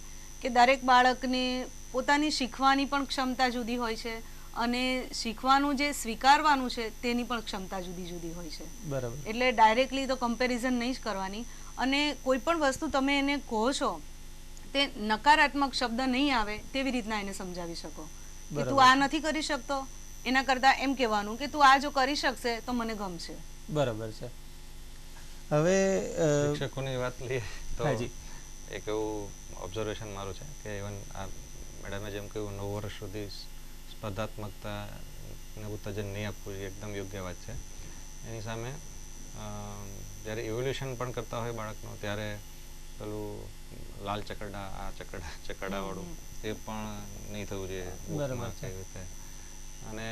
કે દરેક બાળકને પોતાની શીખવાની પણ ક્ષમતા જુદી હોય છે અને શીખવાનું જે સ્વીકારવાનું છે તેની પણ ક્ષમતા જુદી જુદી હોય છે. બરાબર. એટલે ડાયરેક્ટલી તો કમ્પેરિઝન નહીં જ કરવાની. અને કોઈ પણ વસ્તુ તમે એને કહો છો તે નકારાત્મક શબ્દ નહીં આવે તેવી રીતના એને સમજાવી શકો કે તું આ નથી કરી શકતો, એના કરતાં એમ કહેવાનું કે તું આ જો કરી શકશે તો મને ગમશે. બરાબર છે. હવે શિક્ષકોની વાત લઈએ તો હાજી. એક એવું ઓબ્ઝર્વેશન મારું છે કે ઇવન આ મેડમે જેમ કહ્યું 9 વર્ષ સુધી સ્પર્ધાત્મકતાને ઉત્તેજન નહીં આપવું એ એકદમ યોગ્ય વાત છે. એની સામે જ્યારે ઇવોલ્યુશન પણ કરતા હોય બાળકનું ત્યારે પેલું લાલ ચકરડા આ ચકરડાવાળું એ પણ નહીં થવું જોઈએ બુકમાં કેવી રીતે. અને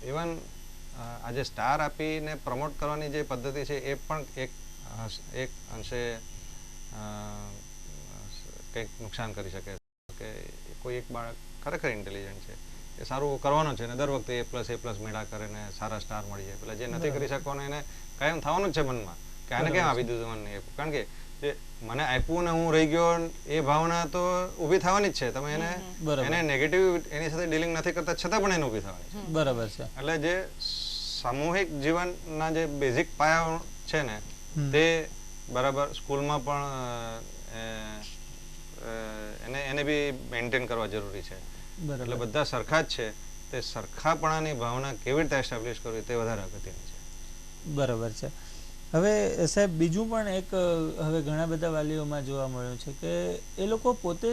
ઇવન આજે સ્ટાર આપીને પ્રમોટ કરવાની જે પદ્ધતિ છે એ પણ એક અંશે કંઈક નુકસાન કરી શકે કે કોઈ એક બાળક ખરેખર ઇન્ટેલિજન્ટ છે એ સારું કરવાનું છે ને દર વખતે A+A+ મેળા કરે ને સારા સ્ટાર મળી જાય, પેલા જે નથી કરી શકવાનું એને કાયમ થવાનું જ છે મનમાં કે આને કેમ આપી દીધું મને. કારણ કે જે મને આપ્યું ને હું રહી ગયો એ ભાવના તો ઊભી થવાની જ છે. તમે એને નેગેટિવ એની સાથે ડીલિંગ નથી કરતા છતાં પણ એને ઊભી થવાની છે. બરાબર છે. એટલે જે સામૂહિક જીવનના જે બેઝિક પાયા છે ને તે બરાબર સ્કૂલમાં પણ એને બી મેન્ટેન કરવા જરૂરી છે. એટલે બધા સરખા જ છે, તે સરખાપણાની ભાવના કેવી રીતે એસ્ટાબ્લિશ કરવી તે વધારે અગત્યની છે. બરાબર છે. હવે સાહેબ બીજું પણ એક હવે ઘણા બધા વાલીઓમાં જોવા મળ્યું છે કે એ લોકો પોતે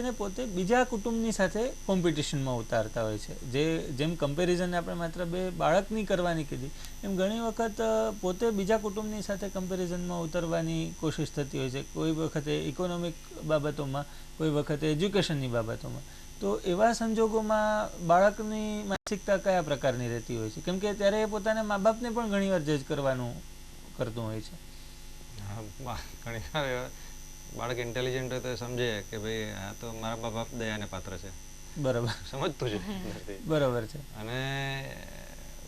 બીજા કુટુંબની સાથે કોમ્પિટિશનમાં ઉતારતા હોય છે. જેમ કમ્પેરિઝન આપણે માત્ર બે બાળકની કરવાની કીધી એમ ઘણી વખત પોતે બીજા કુટુંબની સાથે કમ્પેરિઝનમાં ઉતરવાની કોશિશ થતી હોય છે. કોઈ વખતે ઇકોનોમિક બાબતોમાં, કોઈ વખતે એજ્યુકેશનની બાબતોમાં. તો એવા સંજોગોમાં બાળકની માનસિકતા કયા પ્રકારની રહેતી હોય છે? કેમ કે ત્યારે એ પોતાના મા બાપને પણ ઘણીવાર જજ કરવાનું કરતું હોય છે. ઘણીવાર બાળક ઇન્ટેલિજન્ટ હોય તો સમજે કે ભાઈ આ તો મારા મા બાપ દયાને પાત્ર છે. બરાબર. સમજતું જ નથી. બરાબર છે. અને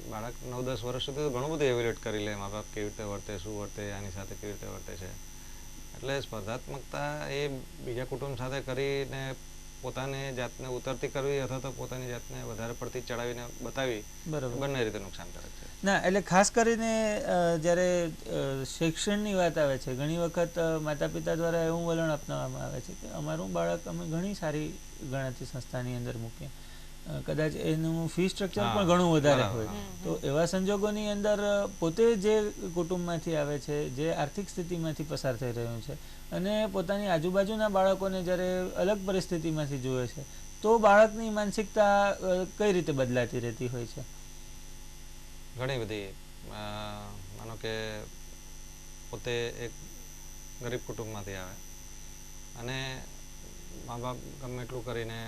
બાળક 9-10 વર્ષ સુધી તો ઘણું બધું એવેલ્યુએટ કરી લે, મા બાપ કેવી રીતે વર્તે, શું વર્તે, આની સાથે કેવી રીતે વર્તે છે. એટલે સ્પર્ધાત્મકતા એ બીજા કુટુંબ સાથે કરીને પોતાની જાતને ઉતરતી કરવી અથવા તો પોતાની જાતને વધારે પડતી ચડાવીને બતાવી બંને રીતે નુકસાનકારક છે. ના, એટલે ખાસ કરીને જ્યારે શિક્ષણની વાત આવે છે ઘણી વખત માતા પિતા દ્વારા એવું વલણ અપનાવવામાં આવે છે કે અમારું બાળક અમે ઘણી સારી ગણાતી સંસ્થાની અંદર મૂકીએ, કદાચ એનું ફી સ્ટ્રક્ચર પણ ઘણું વધારે હોય. તો એવા સંજોગોની અંદર પોતે જે કુટુંબમાંથી આવે છે, જે આર્થિક સ્થિતિમાંથી પસાર થઈ રહ્યું છે અને પોતાની આજુબાજુના બાળકોને જ્યારે અલગ પરિસ્થિતિમાંથી જુએ છે તો બાળકની માનસિકતા કઈ રીતે બદલાતી રહેતી હોય છે? ઘણી બધી. માનો કે પોતે એક ગરીબ કુટુંબમાંથી આવે અને મા બાપ ગમે એટલું કરીને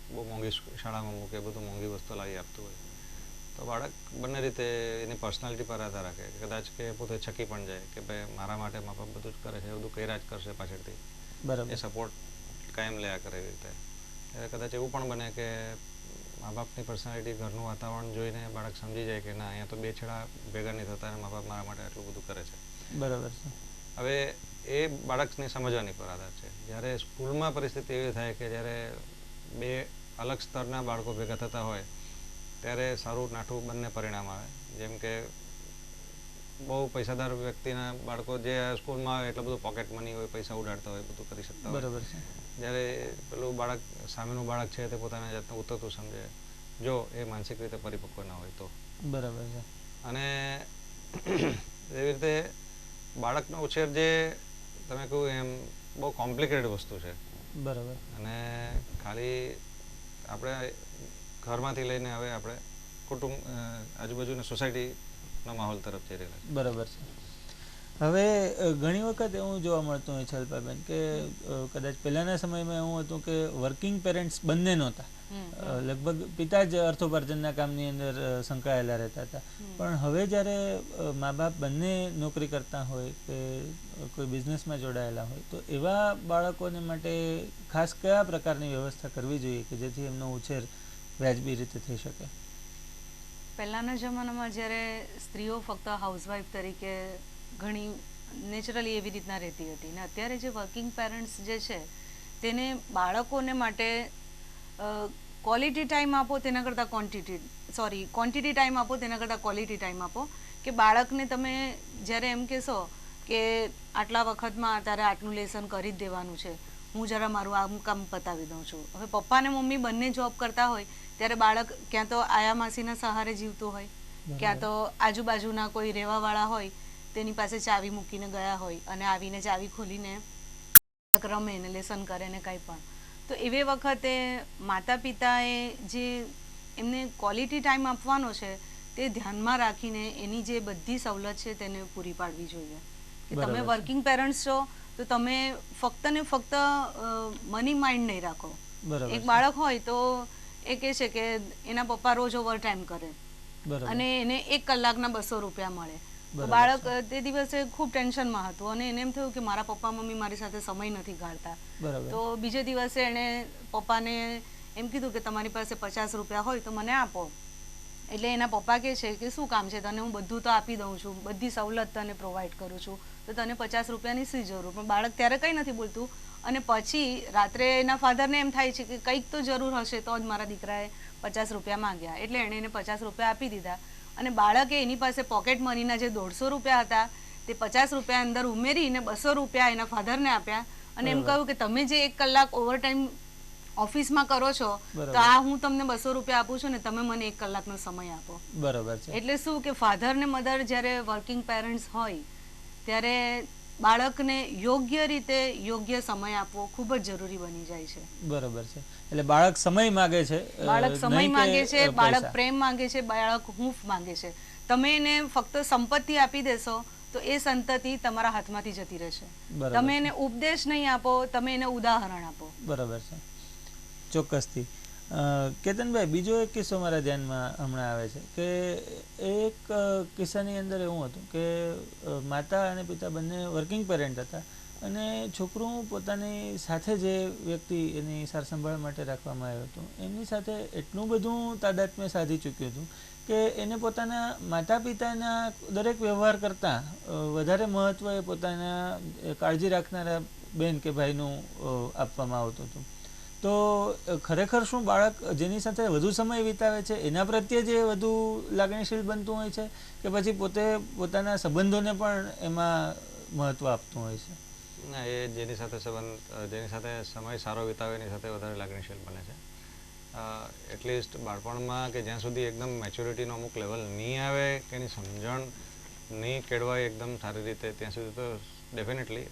બહુ મોંઘી શાળામાં મૂકે, બધું મોંઘી વસ્તુ લાવી આપતું હોય તો બાળક બંને રીતે એની પર્સનાલિટી પર આધાર રાખે. કદાચ કે પોતે છકી પણ જાય કે ભાઈ મારા માટે મા બાપ બધું જ કરે છે, બધું કર્યા જ કરશે પાછળથી, બરાબર, એ સપોર્ટ કાયમ લેયા કરે એવી રીતે. ત્યારે કદાચ એવું પણ બને કે મા બાપની પર્સનાલિટી, ઘરનું વાતાવરણ જોઈને બાળક સમજી જાય કે ના, અહીંયા તો બે છેડા ભેગા નહીં થતા અને મા બાપ મારા માટે આટલું બધું કરે છે. બરાબર છે. હવે એ બાળકને સમજવાની પર આધાર છે. જ્યારે સ્કૂલમાં પરિસ્થિતિ એવી થાય કે જ્યારે બે અલગ સ્તરના બાળકો ભેગા થતા હોય ત્યારે સારું નાઠું બંને પરિણામ આવે. જેમ કે બહુ પૈસાદાર વ્યક્તિના બાળકો જે સ્કૂલમાં આવે એટલે બધું પોકેટ મની હોય, પૈસા ઉડાડતા હોય, બધું કરી શકતા હોય. બરાબર છે. જ્યારે પેલું બાળક, સામેનું બાળક છે તે પોતાના જાતને ઉતરતું સમજે, જો એ માનસિક રીતે પરિપક્વ ના હોય તો. બરાબર છે. અને એવી રીતે બાળકનો ઉછેર જે તમે કહ્યું એમ બહુ કોમ્પ્લિકેટેડ વસ્તુ છે બરાબર. અને ખાલી આપણે ઘરમાંથી લઈને હવે આપણે કુટુંબ આજુબાજુના સોસાયટીના માહોલ તરફ જઈ રહેલા છે. બરાબર છે. હવે ઘણી વખત એવું જોવા મળતું હોય છે અલ્પાબેન કે કદાચ પહેલાંના સમયમાં એવું હતું કે વર્કિંગ પેરેન્ટ્સ બંને નહોતા. લગભગ પિતા જ અર્થોપાર્જનના કામની અંદર સંકળાયેલા રહેતા હતા. પણ હવે જ્યારે મા બાપ બંને નોકરી કરતા હોય કે કોઈ બિઝનેસમાં જોડાયેલા હોય તો એવા બાળકોને માટે ખાસ કયા પ્રકારની વ્યવસ્થા કરવી જોઈએ કે જેથી એમનો ઉછેર વ્યાજબી રીતે થઈ શકે? પહેલાંના જમાનામાં જ્યારે સ્ત્રીઓ ફક્ત હાઉસવાઈફ તરીકે ઘણી નેચરલી એવી રીતના રહેતી હતી ને અત્યારે જે વર્કિંગ પેરેન્ટ્સ જે છે તેને બાળકોને માટે ક્વોલિટી ટાઈમ આપો તેના કરતાં ક્વોન્ટિટી ટાઈમ આપો તેના કરતાં ક્વોલિટી ટાઈમ આપો. કે બાળકને તમે જ્યારે એમ કહેશો કે આટલા વખતમાં તારે આટલું લેસન કરી જ દેવાનું છે, હું જરા મારું આમ કામ પતાવી દઉં છું. હવે પપ્પા ને મમ્મી બંને જોબ કરતા હોય ત્યારે બાળક ક્યાં તો આયા માસીના સહારે જીવતું હોય, ક્યાં તો આજુબાજુના કોઈ રહેવાવાળા હોય તેની પાસે ચાવી મૂકીને ગયા હોય અને આવીને ચાવી ખોલીને રમે ને લેસન કરે ને કંઈ પણ. તો એવી વખતે માતા પિતાએ જે એમને ક્વોલિટી ટાઈમ આપવાનો છે તે ધ્યાનમાં રાખીને એની જે બધી સવલત છે તેને પૂરી પાડવી જોઈએ. કે તમે વર્કિંગ પેરેન્ટ્સ છો તો તમે ફક્ત ને ફક્ત મની માઇન્ડ નહીં રાખો. એક બાળક હોય તો એ કહે છે કે એના પપ્પા રોજ ઓવર ટાઈમ કરે અને એને 1 કલાકના 200 રૂપિયા મળે. તો બાળક તે દિવસે ખૂબ ટેન્શનમાં હતું અને એને એમ થયું કે મારા પપ્પા મમ્મી મારી સાથે સમય નથી ગાળતા. તો બીજે દિવસે એણે પપ્પાને એમ કીધું કે તમારી પાસે 50 રૂપિયા હોય તો મને આપો. એટલે એના પપ્પા કહે છે કે શું કામ છે, તને હું બધું તો આપી દઉં છું, બધી સવલત તને પ્રોવાઈડ કરું છું, તો તને 50 રૂપિયાની શી જરૂર? પણ બાળક ત્યારે કંઈ નથી બોલતું અને પછી રાત્રે એના ફાધરને એમ થાય છે કે કંઈક તો જરૂર હશે તો જ મારા દીકરાએ 50 રૂપિયા માંગ્યા. એટલે એણે એને 50 રૂપિયા આપી દીધા અને બાળકે એની પાસે પોકેટ મનીના જે 150 રૂપિયા હતા તે 50 રૂપિયા અંદર ઉમેરીને 200 રૂપિયા એના ફાધરને આપ્યા અને એમ કહ્યું કે તમે જે 1 કલાક ઓવરટાઈમ ઓફિસમાં કરો છો તો આ હું તમને 200 રૂપિયા આપું છું ને તમે મને 1 કલાકનો સમય આપો. બરાબર છે. એટલે શું કે ફાધર ને મધર જ્યારે વર્કિંગ પેરેન્ટ્સ હોય ત્યારે બાળકને યોગ્ય રીતે યોગ્ય સમય આપવો ખૂબ જ જરૂરી બની જાય છે. બરાબર છે. એટલે બાળક સમય માંગે છે, બાળક સમય માંગે છે, બાળક પ્રેમ માંગે છે, બાળક હૂંફ માંગે છે. તમે એને ફક્ત સંપત્તિ આપી દેશો તો એ સંતતિ તમારા હાથમાંથી જતી રહેશે. તમે એને ઉપદેશ નહીં આપો, તમે એને ઉદાહરણ આપો. બરાબર છે, ચોક્કસથી. કેતનભાઈ, બીજો એક કિસ્સો મારા ધ્યાનમાં હમણાં આવે છે કે એક કિસ્સાની અંદર એવું હતું કે માતા અને પિતા બંને વર્કિંગ પેરેન્ટ હતા અને છોકરું પોતાની સાથે જે વ્યક્તિ એની સારસંભાળ માટે રાખવામાં આવ્યું હતું એમની સાથે એટલું બધું તાદાત્મ્ય સાધી ચૂક્યું હતું કે એને પોતાના માતા પિતાના દરેક વ્યવહાર કરતાં વધારે મહત્ત્વ એ પોતાના કાળજી રાખનારા બેન કે ભાઈનું આપવામાં આવતું હતું. તો ખરેખર શું બાળક જેની સાથે વધુ સમય વિતાવે છે એના પ્રત્યે જે વધુ લાગણીશીલ બનતું હોય છે કે પછી પોતે પોતાના સંબંધોને પણ એમાં મહત્ત્વ આપતું હોય છે? ના, એ જેની સાથે સમય સારો વિતાવે એની સાથે વધારે લાગણીશીલ બને છે. એટલીસ્ટ બાળપણમાં કે જ્યાં સુધી એકદમ મેચ્યોરિટીનો અમુક લેવલ નહીં આવે કે એની સમજણ નહીં કેળવાય એકદમ સારી રીતે ત્યાં સુધી તો ડેફિનેટલી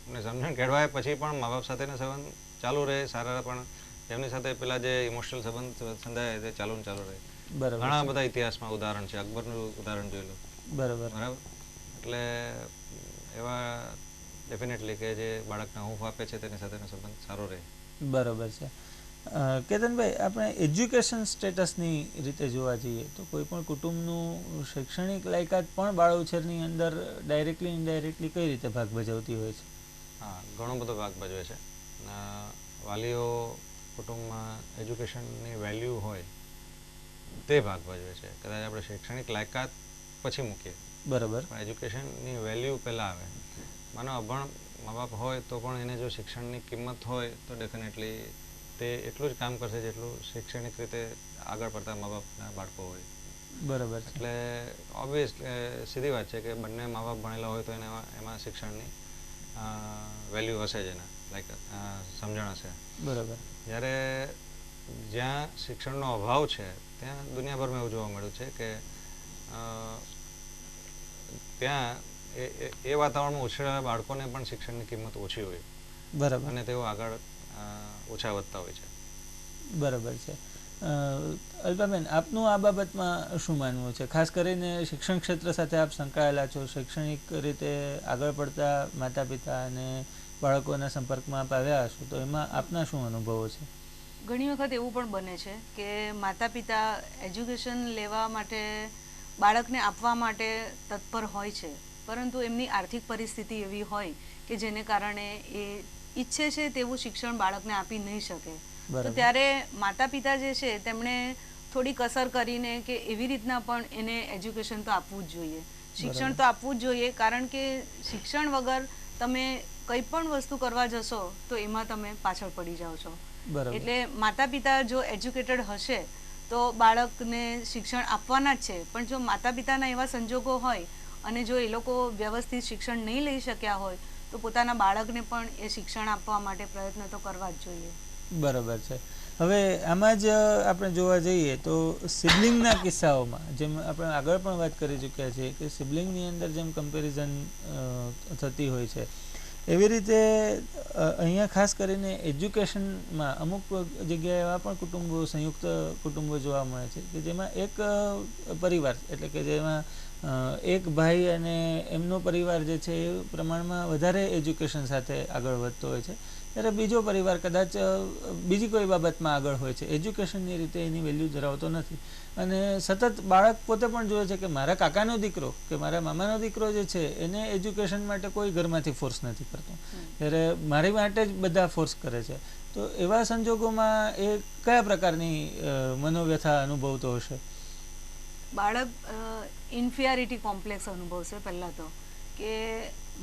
અને સમજણ કેળવાય પછી પણ મા બાપ સાથેના સંબંધ ચાલુ રહે સારા, પણ એમની સાથે પેલા જે ઇમોશનલ સંબંધ સંધાય તે ચાલુ રહે. ઘણા બધા ઇતિહાસમાં ઉદાહરણ છે, અકબરનું ઉદાહરણ જોઈ લો. બરાબર. એટલે એવા ડેફિનેટલી કે જે બાળકને હૂંફ આપે છે તેની સાથેનો સંબંધ સારો રહે. બરાબર છે. કેતનભાઈ, આપણે એજ્યુકેશન સ્ટેટસની રીતે જોવા જઈએ તો કોઈ પણ કુટુંબનું શૈક્ષણિક લાયકાત પણ બાળ ઉછેરની અંદર ડાયરેક્ટલી ઇનડાયરેક્ટલી કઈ રીતે ભાગ ભજવતી હોય છે? હા, ઘણો બધો ભાગ ભજવે છે. વાલીઓ કુટુંબમાં એજ્યુકેશનની વેલ્યુ હોય તે ભાગ ભજવે છે. કદાચ આપણે શૈક્ષણિક લાયકાત પછી મૂકીએ, બરાબર, પણ એજ્યુકેશનની વેલ્યુ પહેલાં આવે. માનો અભણ મા બાપ હોય તો પણ એને જો શિક્ષણની કિંમત હોય તો ડેફિનેટલી તે એટલું જ કામ કરશે જેટલું શૈક્ષણિક રીતે આગળ પડતા મા બાપના બાળકો હોય. બરાબર. એટલે ઓબ્વિયસ સીધી વાત છે કે બંને મા બાપ ભણેલા હોય તો એમાં શિક્ષણની વેલ્યુ હશે જ, એના લાઈક સમજણ હશે. બરાબર. જ્યારે જ્યાં શિક્ષણનો અભાવ છે ત્યાં દુનિયાભરમાં એવું જોવા મળ્યું છે કે ત્યાં એ વાતાવરણમાં ઉછરેલા બાળકોને પણ શિક્ષણની કિંમત ઓછી હોય બરાબર અને તેઓ આગળ ઓછા વધતા હોય છે. બરાબર છે. અલ્પાબેન, આપનું આ બાબતમાં શું માનવું છે? ખાસ કરીને શિક્ષણ ક્ષેત્ર સાથે આપ સંકળાયેલા છો, શૈક્ષણિક રીતે આગળ પડતા માતા પિતા અને બાળકોના સંપર્કમાં આપ આવ્યા હશો, તો એમાં આપના શું અનુભવો છે? ઘણી વખત એવું પણ બને છે કે માતા પિતા એજ્યુકેશન લેવા માટે બાળકને આપવા માટે તત્પર હોય છે, પરંતુ એમની આર્થિક પરિસ્થિતિ એવી હોય કે જેને કારણે એ ઈચ્છે છે તેવું શિક્ષણ બાળકને આપી નહીં શકે. તો ત્યારે માતા પિતા જે છે તેમણે થોડી કસર કરીને કે એવી રીતના પણ એને એજ્યુકેશન તો આપવું જ જોઈએ, શિક્ષણ તો આપવું જ જોઈએ, કારણ કે શિક્ષણ વગર તમે કંઈ પણ વસ્તુ કરવા જશો તો એમાં તમે પાછળ પડી જાઓ છો. એટલે માતા પિતા જો એજ્યુકેટેડ હશે તો બાળકને શિક્ષણ આપવાના જ છે, પણ જો માતા પિતાના એવા સંજોગો હોય અને જો એ લોકો વ્યવસ્થિત શિક્ષણ નહીં લઈ શક્યા હોય તો પોતાના બાળકને પણ એ શિક્ષણ આપવા માટે પ્રયત્ન તો કરવા જ જોઈએ. બરાબર છે. હવે આમાં જ આપણે જોવા જઈએ તો સિબલિંગના કિસ્સાઓમાં, જેમ આપણે આગળ પણ વાત કરી ચૂક્યા છીએ કે સિબલિંગની અંદર જેમ કમ્પેરિઝન થતી હોય છે, એવી રીતે અહીંયા ખાસ કરીને એજ્યુકેશનમાં અમુક જગ્યાએ એવા પણ કુટુંબો, સંયુક્ત કુટુંબો જોવા મળે છે કે જેમાં એક પરિવાર, એટલે કે જેમાં એક ભાઈ અને એમનો પરિવાર જે છે એ પ્રમાણમાં વધારે એજ્યુકેશન સાથે આગળ વધતો હોય છે, ત્યારે બીજો પરિવાર કદાચ બીજી કોઈ બાબતમાં આગળ હોય છે, એજ્યુકેશનની રીતે એની વેલ્યુ ધરાવતો નથી, અને સતત બાળક પોતે પણ જોવે છે કે મારા કાકાનો દીકરો કે મારા મામાનો દીકરો જે છે એને એજ્યુકેશન માટે કોઈ ઘરમાંથી ફોર્સ નથી કરતો, ત્યારે મારી માટે જ બધા ફોર્સ કરે છે. તો એવા સંજોગોમાં એ કયા પ્રકારની મનોવ્યથા અનુભવતો હશે? બાળક ઇન્ફિયારિટી કોમ્પ્લેક્સ અનુભવશે. પહેલાં તો કે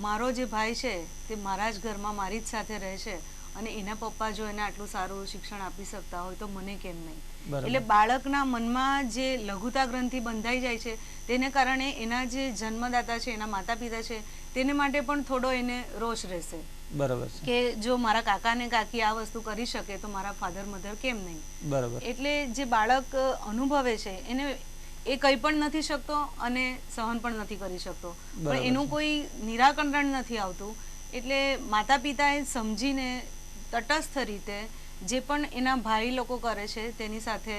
મારો જે ભાઈ છે તે મારા જ ઘરમાં મારી જ સાથે રહે છે અને એના પપ્પા જો એને આટલું સારું શિક્ષણ આપી શકતા હોય તો મને કેમ નહીં. એટલે બાળકના મનમાં જે લઘુતા ગ્રંથિ બંધાઈ જાય છે તેને કારણે એના જે જન્મદાતા છે, એના માતા પિતા છે, તેને માટે પણ થોડો એને રોષ રહેશે. બરાબર છે. કે જો મારા કાકા ને કાકી આ વસ્તુ કરી શકે તો મારા ફાધર મધર કેમ નહીં. બરાબર. એટલે જે બાળક અનુભવે છે એને એ કંઈ પણ નથી શકતો અને સહન પણ નથી કરી શકતો, પણ એનું કોઈ નિરાકરણ નથી આવતું. એટલે માતા પિતાએ સમજીને તટસ્થ રીતે જે પણ એના ભાઈ લોકો કરે છે તેની સાથે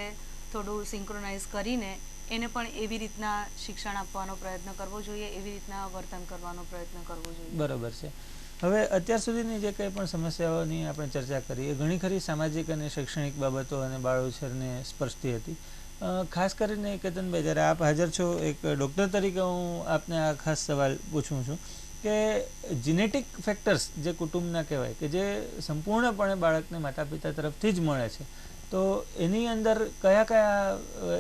થોડું સિંક્રોનાઇઝ કરીને એને પણ એવી રીતના શિક્ષણ આપવાનો પ્રયત્ન કરવો જોઈએ, એવી રીતના વર્તન કરવાનો પ્રયત્ન કરવો જોઈએ. બરાબર છે. હવે અત્યાર સુધીની જે કંઈ પણ સમસ્યાઓની આપણે ચર્ચા કરી એ ઘણી ખરી સામાજિક અને શૈક્ષણિક બાબતો અને બાળ ઉછેરને સ્પર્શતી હતી. ખાસ કરીને કેતનભાઈ, જ્યારે આપ હાજર છો, એક ડૉક્ટર તરીકે હું આપને આ ખાસ સવાલ પૂછું છું કે જીનેટિક ફેક્ટર્સ જે કુટુંબના કહેવાય કે જે સંપૂર્ણપણે બાળકને માતા પિતા તરફથી જ મળે છે, તો એની અંદર કયા કયા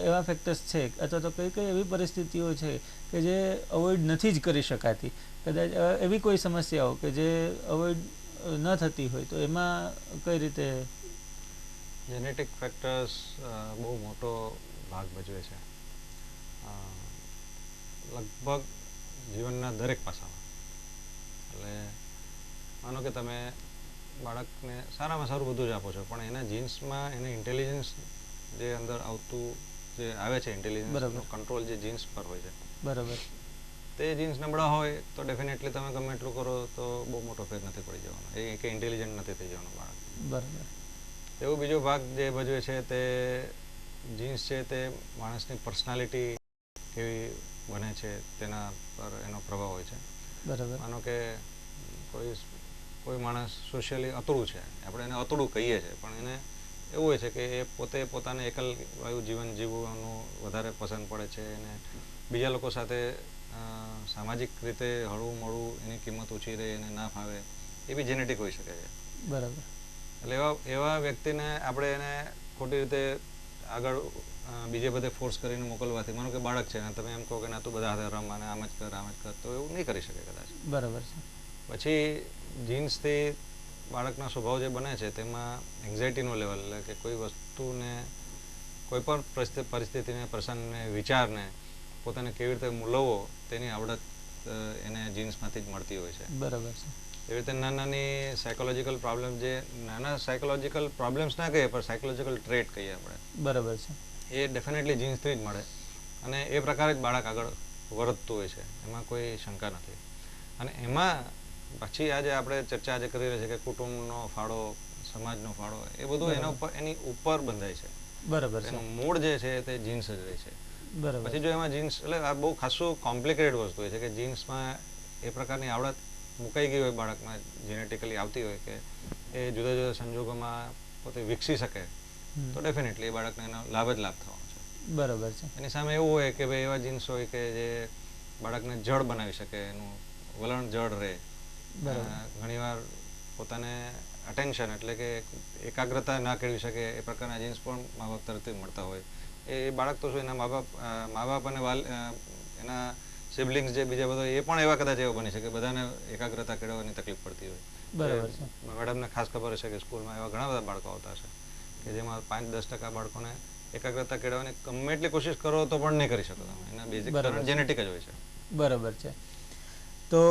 એવા ફેક્ટર્સ છે અથવા તો કઈ કઈ એવી પરિસ્થિતિઓ છે કે જે અવોઇડ નથી જ કરી શકાતી? કદાચ એવી કોઈ સમસ્યાઓ કે જે અવોઇડ ન થતી હોય તો એમાં કઈ રીતે? જેનેટિક ફેક્ટર્સ બહુ મોટો ભાગ ભજવે છે લગભગ જીવનના દરેક પાસામાં. એટલે માનો કે તમે બાળકને સારામાં સારું બધું જ આપો છો, પણ એના જીન્સમાં એને ઇન્ટેલિજન્સ જે અંદર આવતું જે આવે છે, ઇન્ટેલિજન્સનો કંટ્રોલ જે જીન્સ પર હોય છે, બરાબર, તે જીન્સ નબળા હોય તો ડેફિનેટલી તમે ગમે એટલું કરો તો બહુ મોટો ફેર નથી પડી જવાનો, એ કે ઇન્ટેલિજન્ટ નથી થઈ જવાનું બાળક. બરાબર. એવો બીજો ભાગ જે ભજવે છે તે જીન્સ છે, તે માણસની પર્સનાલિટી કેવી બને છે તેના પર એનો પ્રભાવ હોય છે. બરાબર. માનો કે કોઈ માણસ સોશિયલી અતડું છે, આપણે એને અતડું કહીએ છીએ, પણ એને એવું હોય છે કે એ પોતે પોતાને એકલવાયુ જીવન જીવવાનું વધારે પસંદ પડે છે, અને બીજા લોકો સાથે સામાજિક રીતે હળવું મળવું, એની કિંમત ઓછી રહે, એને ના ફાવે, એ બી જેનેટિક હોઈ શકે છે. બરાબર. એટલે એવા વ્યક્તિને આપણે એને ખોટી રીતે આગળ બીજે બધે ફોર્સ કરીને મોકલવાથી, માનો કે બાળક છે અને તમે એમ કહો કે ના તું બધા હાથે રમ અને આમ જ કર, તો એવું નહીં કરી શકે કદાચ. બરાબર છે. પછી જીન્સથી બાળકના સ્વભાવ જે બને છે તેમાં એન્ઝાયટીનો લેવલ, એટલે કે કોઈ વસ્તુને, કોઈ પણ પરિસ્થિતિને, પ્રસંગને, વિચારને પોતાને કેવી રીતે મૂલવવો તેની આવડત એને જીન્સમાંથી જ મળતી હોય છે. બરાબર છે. એવી રીતે નાની સાયકોલોજીકલ પ્રોબ્લેમ, જે નાના સાયકોલોજીકલ પ્રોબ્લેમ્સ ના કહીએ પણ સાયકોલોજીકલ ટ્રેટ કહીએ આપણે, બરાબર છે, એ ડેફિનેટલી જીન્સથી જ મળે અને એ પ્રકારે જ બાળક આગળ વર્તતું હોય છે, એમાં કોઈ શંકા નથી. અને એમાં પછી આજે આપણે ચર્ચા આજે કરી રહ્યા છીએ કે કુટુંબનો ફાળો, સમાજનો ફાળો, એ બધું એના ઉપર એની ઉપર બંધાય છે. બરાબર છે. એનું મૂળ જે છે તે જીન્સ જ રહે છે. બરાબર. પછી જો એમાં જીન્સ, એટલે આ બહુ ખાસું કોમ્પ્લિકેટેડ વસ્તુ છે કે જીન્સમાં એ પ્રકારની આવડત મુકાઈ ગઈ હોય બાળકમાં, જેનેટિકલી આવતી હોય કે એ જુદા જુદા સંજોગોમાં પોતે વિકસી શકે, તો ડેફિનેટલી એ બાળકને એનો લાભ જ લાભ થવાનો છે. બરાબર છે. એની સામે એવું હોય કે ભાઈ એવા જીન્સ હોય કે જે બાળકને જડ બનાવી શકે, એનું વલણ જડ રહે. ઘણીવાર પોતાને અટેન્શન એટલે કે એકાગ્રતા ના કેળવી શકે એ પ્રકારના જીન્સ પણ મા બાપ તરફથી મળતા હોય. એ બાળક તો શું, એના મા બાપ અને એના સિબલિંગ્સ જે બીજા બધા એ પણ એવા કદાચ એવા બની શકે, બધાને એકાગ્રતા કેળવવાની તકલીફ પડતી હોય. બરાબર છે. મેડમને ખાસ ખબર હશે કે સ્કૂલમાં એવા ઘણા બધા બાળકો આવતા હશે કે જેમાં 5-10% બાળકોને એકાગ્રતા કેળવવાની ગમે એટલી કોશિશ કરો તો પણ નહીં કરી શકો તમે. એના બેઝિક જેનેટિક જ હોય છે. બરાબર છે. તો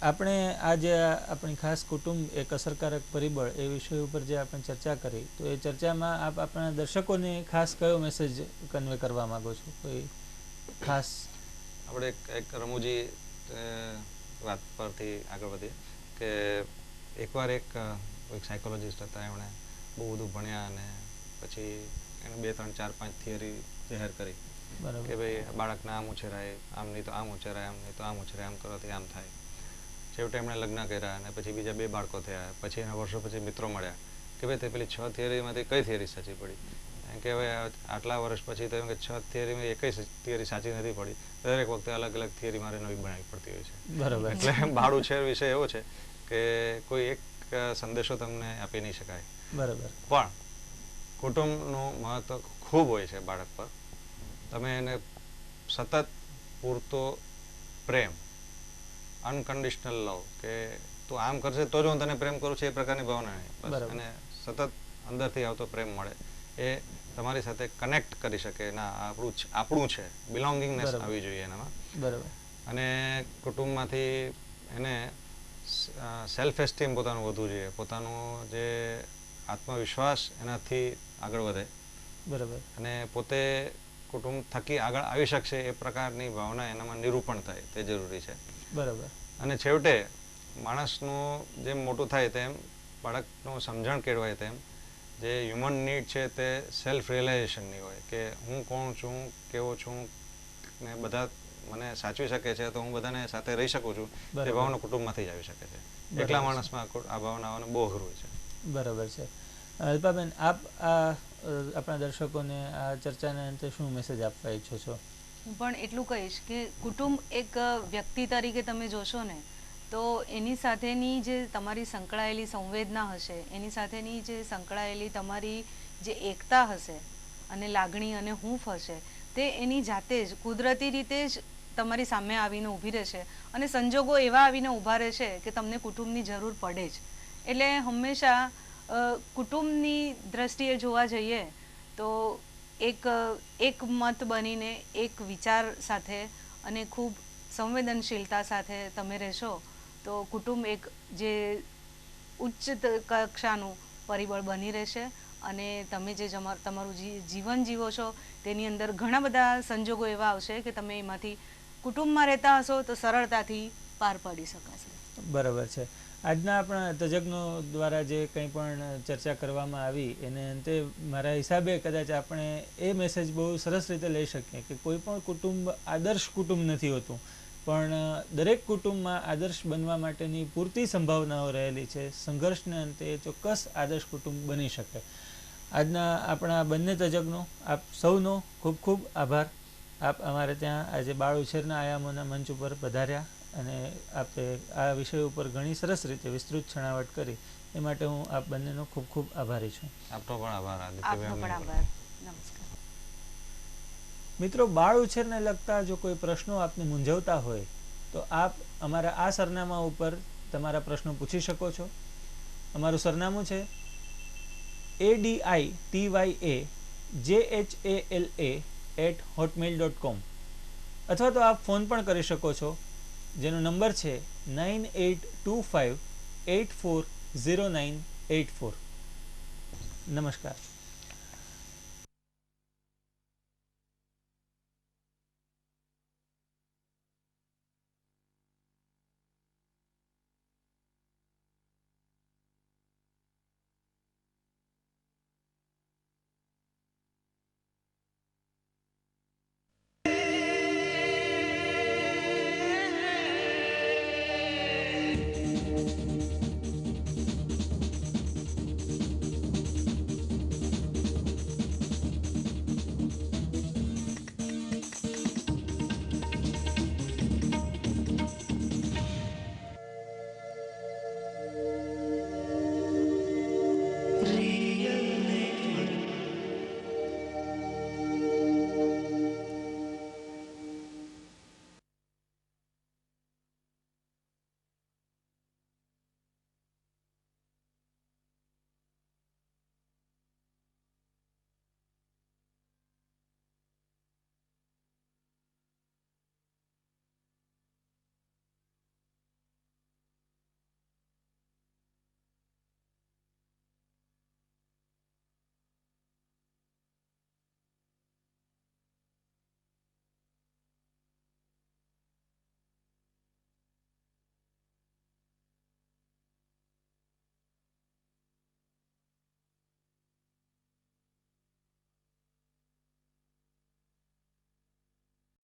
આપણે આજે આપણી ખાસ કુટુંબ એક અસરકારક પરિબળ એ વિષય ઉપર જે આપણે ચર્ચા કરી, તો એ ચર્ચામાં આપ આપણા દર્શકોને ખાસ કયો મેસેજ કન્વે કરવા માંગો છો? કોઈ ખાસ? આપણે એક રમૂજી વાત પરથી આગળ વધીએ કે એકવાર એક સાયકોલોજીસ્ટ હતા, એમણે બહુ બધું ભણ્યા અને પછી એણે 2, 3, 4, 5 થિયરી જાહેર કરી કે ભાઈ બાળકને આમ ઉછેરાય, આમ નહીં તો આમ ઉછેરાય, આમ નહીં તો આમ ઉછેરાય, આમ કરવાથી આમ થાય. છેવટે એમણે લગ્ન કર્યા અને પછી બીજા 2 બાળકો થયા. પછી એના વર્ષો પછી મિત્રો મળ્યા કે ભાઈ તે પેલી 6 થિયરીમાંથી કઈ થિયરી સાચી પડી? એમ કે હવે આટલા વર્ષ પછી તો એમ કે 6 થિયરીમાં એકય થિયરી સાચી નથી પડી. દરેક વખતે અલગ અલગ થિયરી મારે નવી બનાવવી પડતી હોય છે. બરાબર. એટલે બાળ ઉછેર વિષય એવો છે કે કોઈ એક સંદેશો તમને આપી નહીં શકાય. બરાબર. પણ કુટુંબનું મહત્વ ખૂબ હોય છે બાળક પર. તમે એને સતત પૂરતો પ્રેમ, અનકન્ડિશનલ લવ, કે તું આમ કરશે તો જ હું તને પ્રેમ કરું છું, એ પ્રકારની ભાવના નહીં. અને સતત અંદરથી આવતો પ્રેમ મળે, એ તમારી સાથે કનેક્ટ કરી શકે. ના, આપણું છે, બિલોંગિંગનેસ આવી જોઈએ એનામાં. બરાબર. અને કુટુંબમાંથી એને સેલ્ફ એસ્ટીમ પોતાનું વધવું જોઈએ, પોતાનું જે આત્મવિશ્વાસ એનાથી આગળ વધે. બરાબર. અને પોતે કુટુંબ થકી આગળ આવી શકશે એ પ્રકારની ભાવના એનામાં નિરૂપણ થાય, તે જરૂરી છે. બરાબર. અને છેવટે માણસનું જેમ મોટું થાય તેમ બાળકનું સમજણ કેળવાય તેમ જે હ્યુમન નીડ છે તે સેલ્ફ રિયલાઇઝેશનની હોય કે હું કોણ છું, કેવો છું, ને બધા મને સાચવી શકે છે તો હું બધાને સાથે રહી શકું છું. તે ભાવના કુટુંબમાંથી જ આવી શકે છે. એકલા માણસમાં આ ભાવનાઓને બહુ અઘરું હોય છે. બરાબર છે. અલ્પાબેન, આપ આપણા દર્શકોને આ ચર્ચાના અંતે શું મેસેજ આપવા ઈચ્છો છો? હું પણ એટલું કહીશ કે કુટુંબ એક વ્યક્તિ તરીકે તમે જોશો ને તો એની સાથેની જે તમારી સંકળાયેલી સંવેદના હશે, એની સાથેની જે સંકળાયેલી તમારી જે એકતા હશે અને લાગણી અને હૂંફ હશે, તે એની જાતે જ કુદરતી રીતે જ તમારી સામે આવીને ઊભી રહેશે. અને સંજોગો એવા આવીને ઊભા રહેશે કે તમને કુટુંબની જરૂર પડે જ. એટલે હંમેશા કુટુંબની દ્રષ્ટિએ જોવા જઈએ તો એક મત બનીને, એક વિચાર સાથે અને ખૂબ સંવેદનશીલતા સાથે તમે રહેશો તો કુટુંબ એક જે ઉચ્ચ કક્ષાનું પરિબળ બની રહેશે. અને તમે જે તમારું જીવન જીવો છો તેની અંદર ઘણા બધા સંજોગો એવા આવશે કે તમે એમાંથી કુટુંબમાં રહેતા હશો તો સરળતાથી પાર પાડી શકાશે. બરાબર છે. આજના આપણા તજજ્ઞો દ્વારા જે કંઈ પણ ચર્ચા કરવામાં આવી એને અંતે મારા હિસાબે કદાચ આપણે એ મેસેજ બહુ સરસ રીતે લઈ શકીએ કે કોઈ પણ કુટુંબ આદર્શ કુટુંબ નથી હોતું, પણ દરેક કુટુંબમાં આદર્શ બનવા માટેની પૂરતી સંભાવનાઓ રહેલી છે. સંઘર્ષને અંતે ચોક્કસ આદર્શ કુટુંબ બની શકે. આજના આપણા બંને તજજ્ઞો, આપ સૌનો ખૂબ ખૂબ આભાર. આપ અમારે ત્યાં આજે બાળ ઉછેરના આયામોના મંચ ઉપર પધાર્યા અને આપે આ વિષય ઉપર ઘણી સરસ રીતે વિસ્તૃત છણાવટ કરી, એ માટે હું આપ બંનેનો ખૂબ ખૂબ આભારી છું. આપનો પણ આભાર. આપનો પણ આભાર. નમસ્કાર. મિત્રો, બાળ ઉછેરને લગતા જો કોઈ પ્રશ્નો આપને મૂંઝવતા હોય તો આપ અમારા આ સરનામા ઉપર તમારા પ્રશ્નો પૂછી શકો છો. અમારું સરનામું છે ADITYAJHALA@hotmail.com, અથવા તો આપ ફોન પણ કરી શકો છો, જેનો નંબર છે 9825840984. નમસ્કાર.